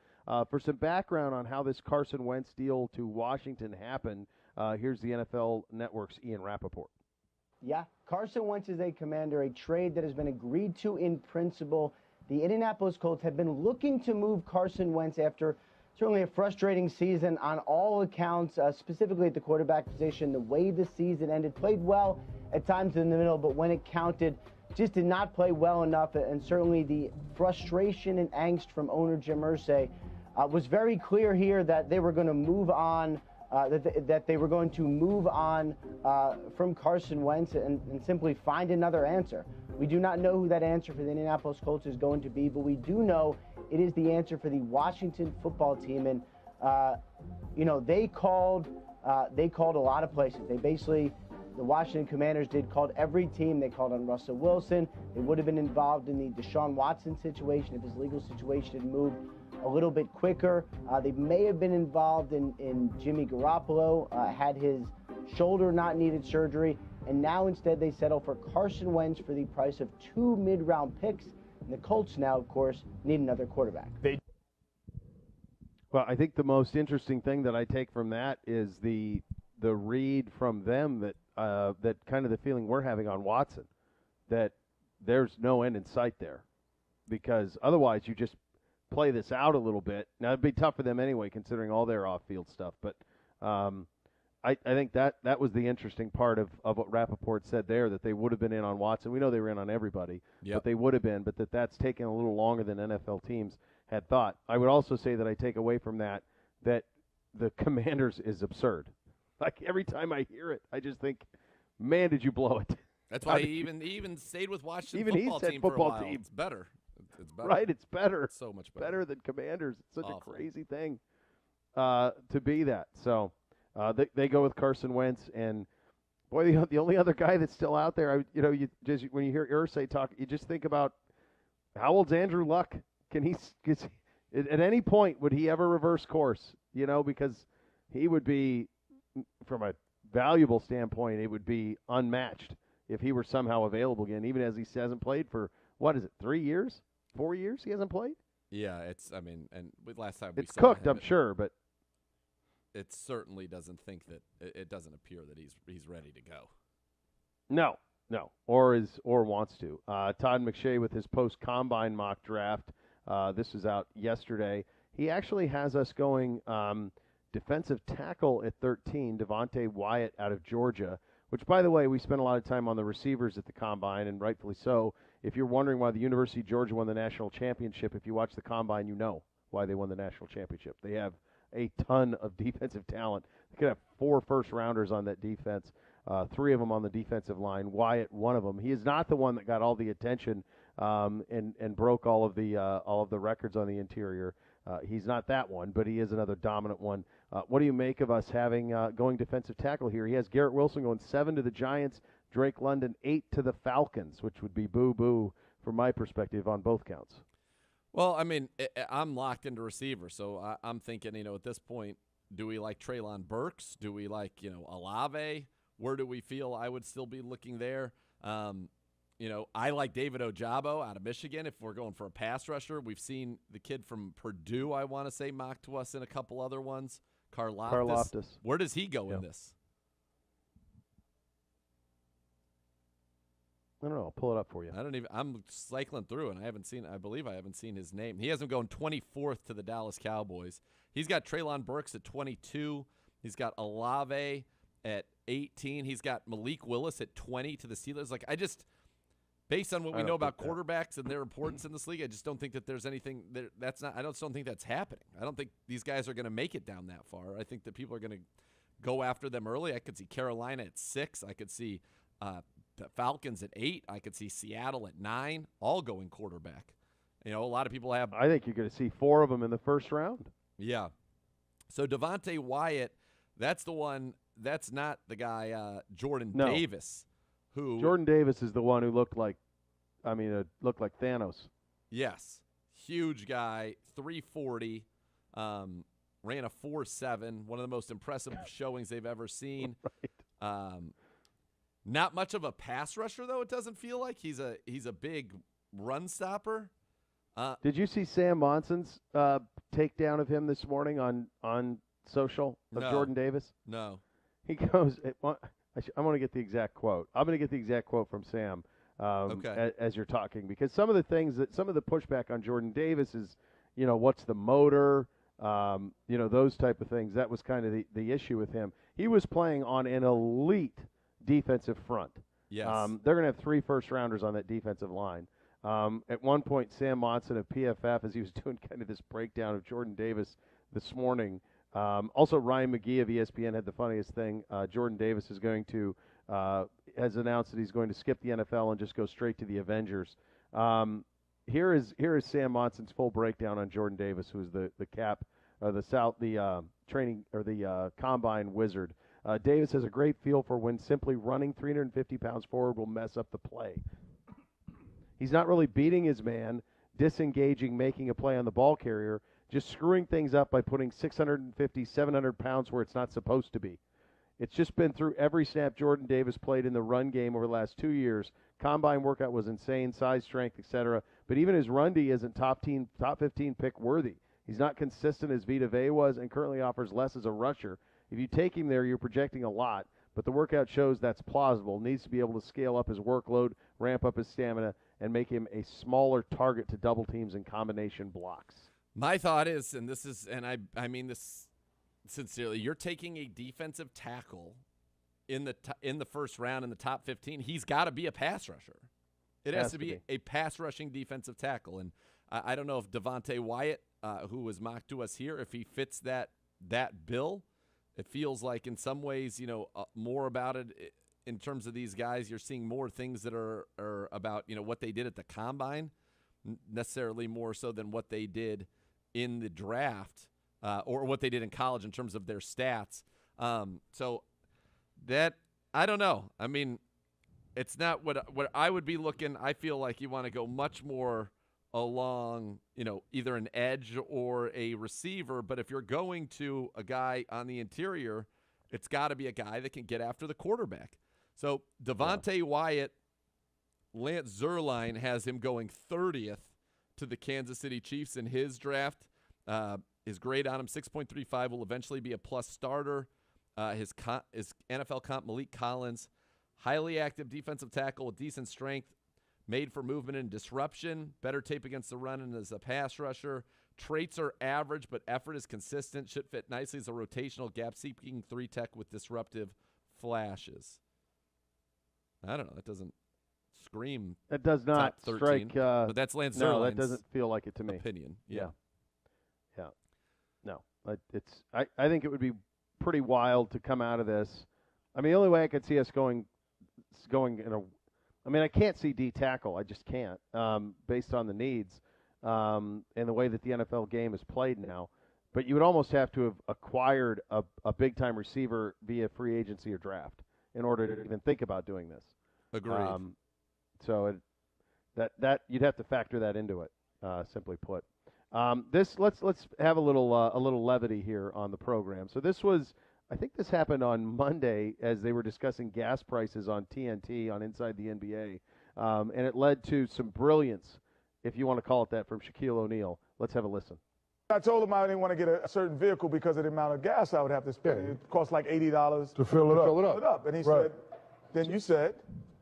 For some background on how this Carson Wentz deal to Washington happened, here's the NFL Network's Ian Rappaport. Yeah, Carson Wentz is a Commander, a trade that has been agreed to in principle. The Indianapolis Colts have been looking to move Carson Wentz after certainly a frustrating season on all accounts, specifically at the quarterback position. The way the season ended, played well at times in the middle, but when it counted, just did not play well enough. And certainly the frustration and angst from owner Jim Irsay was very clear here that they were going to move on, that they were going to move on from Carson Wentz and simply find another answer. We do not know who that answer for the Indianapolis Colts is going to be, but we do know it is the answer for the Washington football team. And, they called a lot of places. They basically, the Washington Commanders called every team. They called on Russell Wilson. They would have been involved in the Deshaun Watson situation if his legal situation had moved a little bit quicker. They may have been involved in Jimmy Garoppolo, had his shoulder not needed surgery. And now instead they settle for Carson Wentz for the price of 2 mid-round picks. And the Colts now, of course, need another quarterback. Well, I think the most interesting thing that I take from that is the read from them that that kind of the feeling we're having on Watson, that there's no end in sight there, because otherwise you just play this out a little bit. Now it'd be tough for them anyway, considering all their off-field stuff. But I think that was the interesting part of what Rappaport said there, that they would have been in on Watson. We know they were in on everybody, but they would have been, but that's taken a little longer than NFL teams had thought. I would also say that I take away from that the Commanders is absurd. Like, every time I hear it, I just think, man, did you blow it. That's why he even stayed with Washington even football he said team football for a while. team. It's better. It's better. Right, it's better. It's so much better. Better than Commanders. It's such Awful. a crazy thing to be that. So they go with Carson Wentz, and boy, the only other guy that's still out there, you just when you hear Irsay talk, you just think about, how old's Andrew Luck? At any point would he ever reverse course? Because he would be, from a valuable standpoint, it would be unmatched if he were somehow available again, even as he hasn't played for, 3 years? 4 years he hasn't played? Yeah, and last time we it's saw cooked, him, I'm sure, but it certainly doesn't doesn't appear that he's ready to go. No, or wants to. Todd McShay with his post-combine mock draft. This was out yesterday. He actually has us going defensive tackle at 13, Devontae Wyatt out of Georgia, which, by the way, we spent a lot of time on the receivers at the combine, and rightfully so. If you're wondering why the University of Georgia won the national championship, if you watch the combine, you know why they won the national championship. They have a ton of defensive talent. They could have 4 first-rounders on that defense, 3 of them on the defensive line. Wyatt, one of them. He is not the one that got all the attention and broke all of the records on the interior. He's not that one, but he is another dominant one. What do you make of us having going defensive tackle here? He has Garrett Wilson going 7 to the Giants, Drake London 8 to the Falcons, which would be boo-boo from my perspective on both counts. Well, I'm locked into receiver, so I'm thinking, at this point, do we like Treylon Burks? Do we like, Olave? Where do we feel I would still be looking there? I like David Ojabo out of Michigan if we're going for a pass rusher. We've seen the kid from Purdue, I want to say, mocked to us in a couple other ones. Karlaftis. Where does he go in this? I don't know. I'll pull it up for you. I'm cycling through, and I believe I haven't seen his name. He hasn't gone 24th to the Dallas Cowboys. He's got Treylon Burks at 22. He's got Olave at 18. He's got Malik Willis at 20 to the Steelers. Based on what we know about quarterbacks and their importance in this league, I just don't think that there's anything that's not. I don't think that's happening. I don't think these guys are going to make it down that far. I think that people are going to go after them early. I could see Carolina at 6. I could see the Falcons at 8. I could see Seattle at 9. All going quarterback. A lot of people have. I think you're going to see 4 of them in the first round. Yeah. So Devontae Wyatt, that's the one. That's not the guy. Jordan Davis. Jordan Davis is the one who looked like Thanos. Yes. Huge guy, 340, ran a 4.7, one of the most impressive showings they've ever seen. Right. Not much of a pass rusher, though. It doesn't feel like he's a big run stopper. Did you see Sam Monson's takedown of him this morning on social of Jordan Davis? No. He goes, I'm going to get the exact quote. I'm going to get the exact quote from Sam as you're talking, because some of the pushback on Jordan Davis is, what's the motor, those type of things. That was kind of the issue with him. He was playing on an elite defensive front. Yes. They're going to have 3 first-rounders on that defensive line. At one point, Sam Monson of PFF, as he was doing kind of this breakdown of Jordan Davis this morning, also Ryan McGee of ESPN had the funniest thing. Jordan Davis is going to has announced that he's going to skip the NFL and just go straight to the Avengers. Here is Sam Monson's full breakdown on Jordan Davis, who's the combine wizard. Davis has a great feel for when simply running 350 pounds forward will mess up the play. He's not really beating his man, disengaging, making a play on the ball carrier, just screwing things up by putting 650, 700 pounds where it's not supposed to be. It's just been through every snap Jordan Davis played in the run game over the last 2 years. Combine workout was insane, size, strength, etc. But even his run D isn't top 15 pick worthy. He's not consistent as Vita Vea was and currently offers less as a rusher. If you take him there, you're projecting a lot, but the workout shows that's plausible. Needs to be able to scale up his workload, ramp up his stamina, and make him a smaller target to double teams and combination blocks. My thought is, I mean this sincerely, you're taking a defensive tackle in the first round in the top 15. He's got to be a pass rusher. It has to be a pass rushing defensive tackle, and I don't know if Devontae Wyatt, who was mocked to us here, if he fits that bill. It feels like in some ways, more about it in terms of these guys. You're seeing more things that are about, what they did at the combine, necessarily more so than what they did in the draft or what they did in college in terms of their stats. So that, I don't know. I mean, it's not what I would be looking. I feel like you want to go much more along, either an edge or a receiver. But if you're going to a guy on the interior, it's got to be a guy that can get after the quarterback. So Devontae Wyatt, Lance Zierlein has him going 30th to the Kansas City Chiefs in his draft. His grade on him, 6.35, will eventually be a plus starter. His NFL comp, Malik Collins, highly active defensive tackle with decent strength, made for movement and disruption, better tape against the run and as a pass rusher. Traits are average, but effort is consistent. Should fit nicely as a rotational gap-seeking 3-tech with disruptive flashes. I don't know. That doesn't scream. That does not top 13, strike. but that's Lance Zierlein's No, that doesn't feel like it to me. Opinion. Yeah. No, I think it would be pretty wild to come out of this. I mean, the only way I could see us going I can't see D tackle. I just can't, based on the needs and the way that the NFL game is played now. But you would almost have to have acquired a big-time receiver via free agency or draft in order to even think about doing this. Agreed. So that you'd have to factor that into it, simply put. Let's have a little levity here on the program. So I think this happened on Monday as they were discussing gas prices on TNT on Inside the NBA, and it led to some brilliance, if you want to call it that, from Shaquille O'Neal. Let's have a listen. I told him I didn't want to get a certain vehicle because of the amount of gas I would have to spend. It cost like $80 to fill it up. And he said, then you said,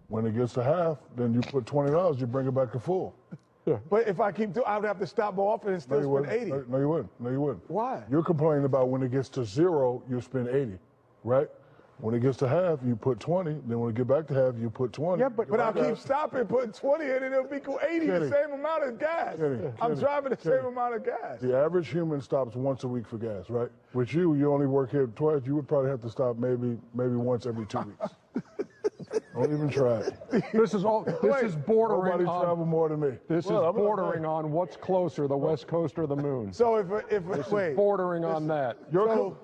when it gets to half, then you put $20, you bring it back to full. Yeah. But if I keep doing, I would have to stop more often and still spend 80. No, you wouldn't. Why? You're complaining about when it gets to 0, you spend 80, right? When it gets to half, you put 20. Then when it get back to half, you put 20. Yeah, but I'll keep stopping, putting 20 in, and it'll equal 80, the same amount of gas. I'm driving the same amount of gas. The average human stops once a week for gas, right? With you only work here twice. You would probably have to stop maybe once every 2 weeks. Don't even try it. This is bordering Nobody on. travel more than me. This is bordering on what's closer, the West Coast or the moon. So if This is bordering on that. You're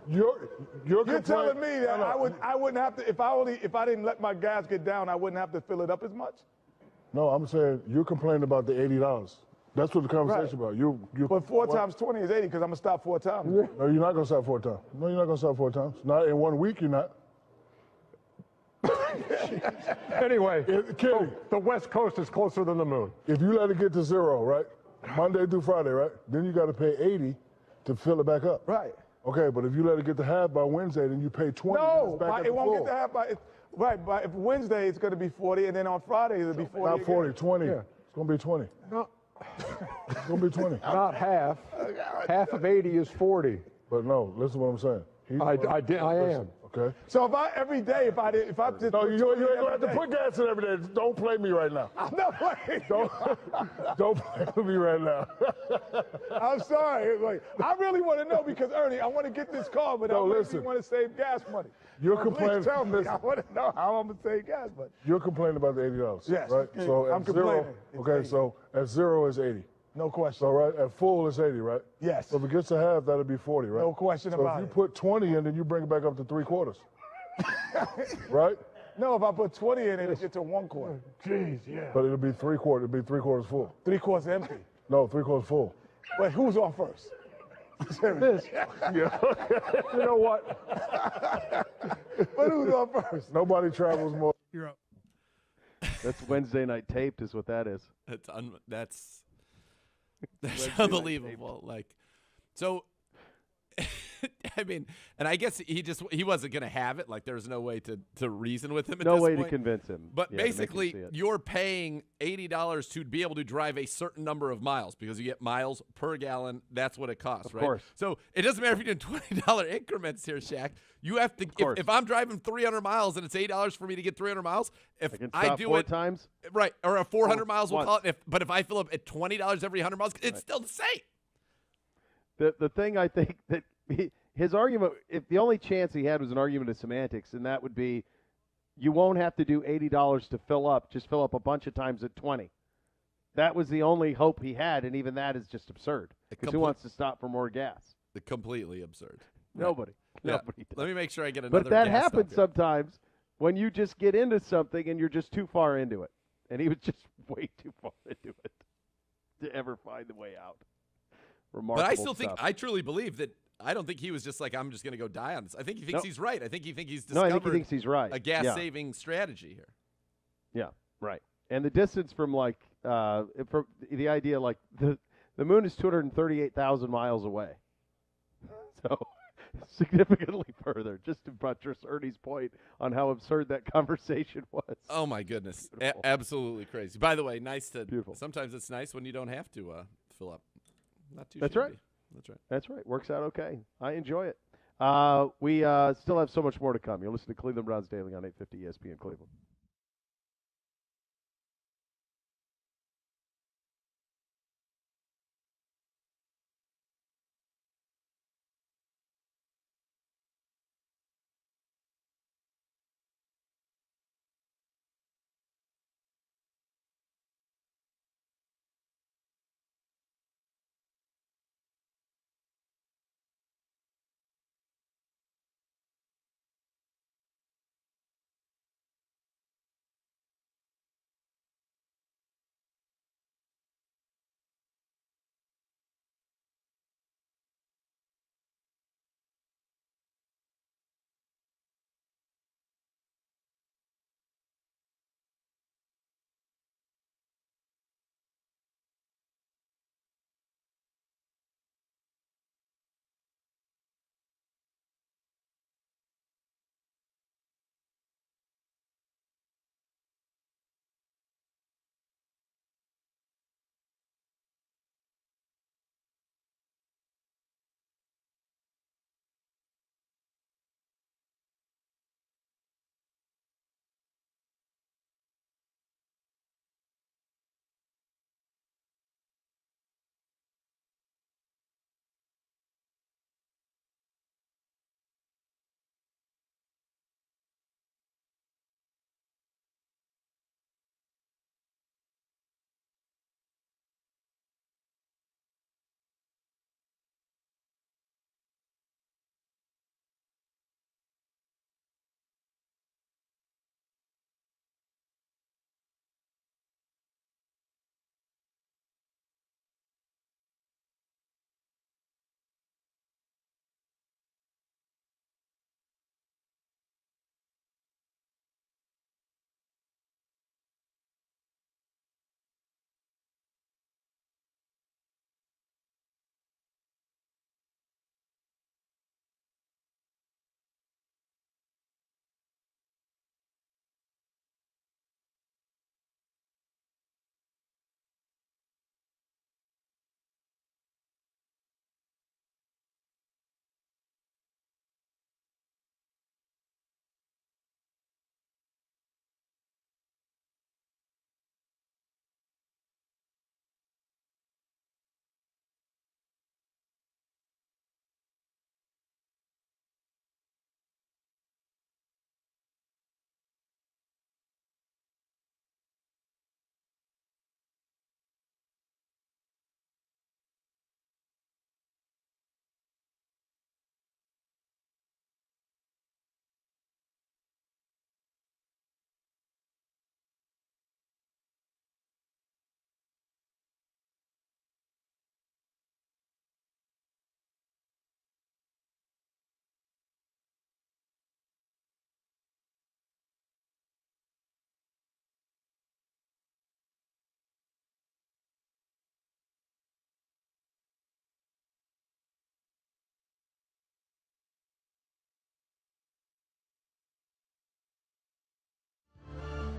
telling me that I wouldn't have to if I didn't let my gas get down, I wouldn't have to fill it up as much? No, I'm saying you're complaining about the $80. That's what the conversation about. But 4 times 20 is 80 because I'm gonna stop 4 times. No, you're not gonna stop 4 times. No, you're not gonna stop 4 times. Not in 1 week. You're not. Anyway, Kenny, the West Coast is closer than the moon. if you let it get to 0, right, Monday through Friday, right, then you got to pay 80 to fill it back up. Right. Okay, but if you let it get to half by Wednesday, then you pay 20. No, back it won't get to half by. Right, but if Wednesday it's going to be 40, and then on Friday it'll be 40. Not 40, 20. Yeah. It's going to be 20. No, It's going to be 20. not half. Half of 80 is 40. But no, listen to what I'm saying. I am. Okay. So if I every day, if I just No, you ain't gonna have to put gas in every day. Don't play me right now. I'm not playing. Don't play with me right now. I'm sorry. Like, I really want to know because Ernie, I want to get this car, but I really want to save gas money. You're So complaining. Please tell me. I want to know how I'm gonna save gas money. You're complaining about the $80. Yes. Right. So I'm at 0, complaining. It's okay. 80. So at 0 is 80. No question. So right at full it's 80, right? Yes. So if it gets to half, that'll be 40, right? No question so about if you it. put 20 in, then you bring it back up to 3/4. Right? No, if I put 20 in, it'll get to 1/4. Jeez, yeah. But it'll be 3/4. It'll be 3/4 full. 3/4 empty. No, 3/4 full. But who's on first? This. Yeah. You know what? But who's on first? Nobody travels more. You're up. That's Wednesday night taped, is what that is. That's unbelievable. Like, so, I mean, and I guess he wasn't going to have it. Like, there's no way to reason with him at No this way point. to convince him. But Yeah, to make him basically, see it. you're paying $80 to be able to drive a certain number of miles because you get miles per gallon. That's what it costs, right? Of course. So it doesn't matter if you're doing $20 increments here, Shaq. You have to. If I'm driving 300 miles and it's $8 for me to get 300 miles, if I can I stop do 4 it times. right, or a 400 miles, we'll once. call it. But if I fill up at $20 every 100 miles, it's still the same. The thing I think that his argument, if the only chance he had was an argument of semantics, and that would be, you won't have to do $80 to fill up. Just fill up a bunch of times at 20. That was the only hope he had, and even that is just absurd. Because who wants to stop for more gas? Completely absurd. Nobody. Yeah. Nobody does. Let me make sure I get another. But that gas happens stop here. sometimes when you just get into something and you're just too far into it. And he was just way too far into it to ever find the way out. Remarkable But I still think, stuff. I truly believe that. I don't think he was just like, I'm just going to go die on this. I think he thinks he's right. I think he's No, discovered I think he thinks he's right. a gas-saving strategy here. Yeah, right. And the distance from from the idea the moon is 238,000 miles away. So significantly further, just to buttress Ernie's point on how absurd that conversation was. Oh my goodness, absolutely crazy. By the way, nice to. Beautiful. Sometimes it's nice when you don't have to fill up. Not too. That's shabby. right. That's right. That's right. Works out okay. I enjoy it. We still have so much more to come. You'll listen to Cleveland Browns Daily on 850 ESPN Cleveland.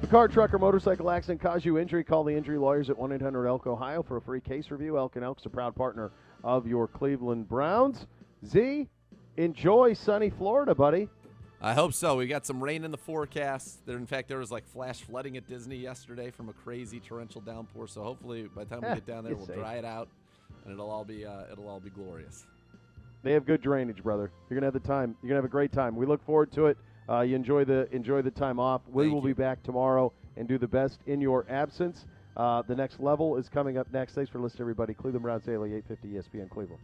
The car, truck, or motorcycle accident caused you injury, call the injury lawyers at 1-800-ELK-OHIO for a free case review. Elk & Elk's a proud partner of your Cleveland Browns. Z, enjoy sunny Florida, buddy. I hope so. We got some rain in the forecast. In fact, there was like flash flooding at Disney yesterday from a crazy torrential downpour. So hopefully by the time we get down there, we'll dry it out, and it'll all be glorious. They have good drainage, brother. You're gonna have the time. You're gonna have a great time. We look forward to it. You enjoy the time off. We will be back tomorrow and do the best in your absence. The next level is coming up next. Thanks for listening, everybody. Cleveland Browns Daily, 850 ESPN Cleveland.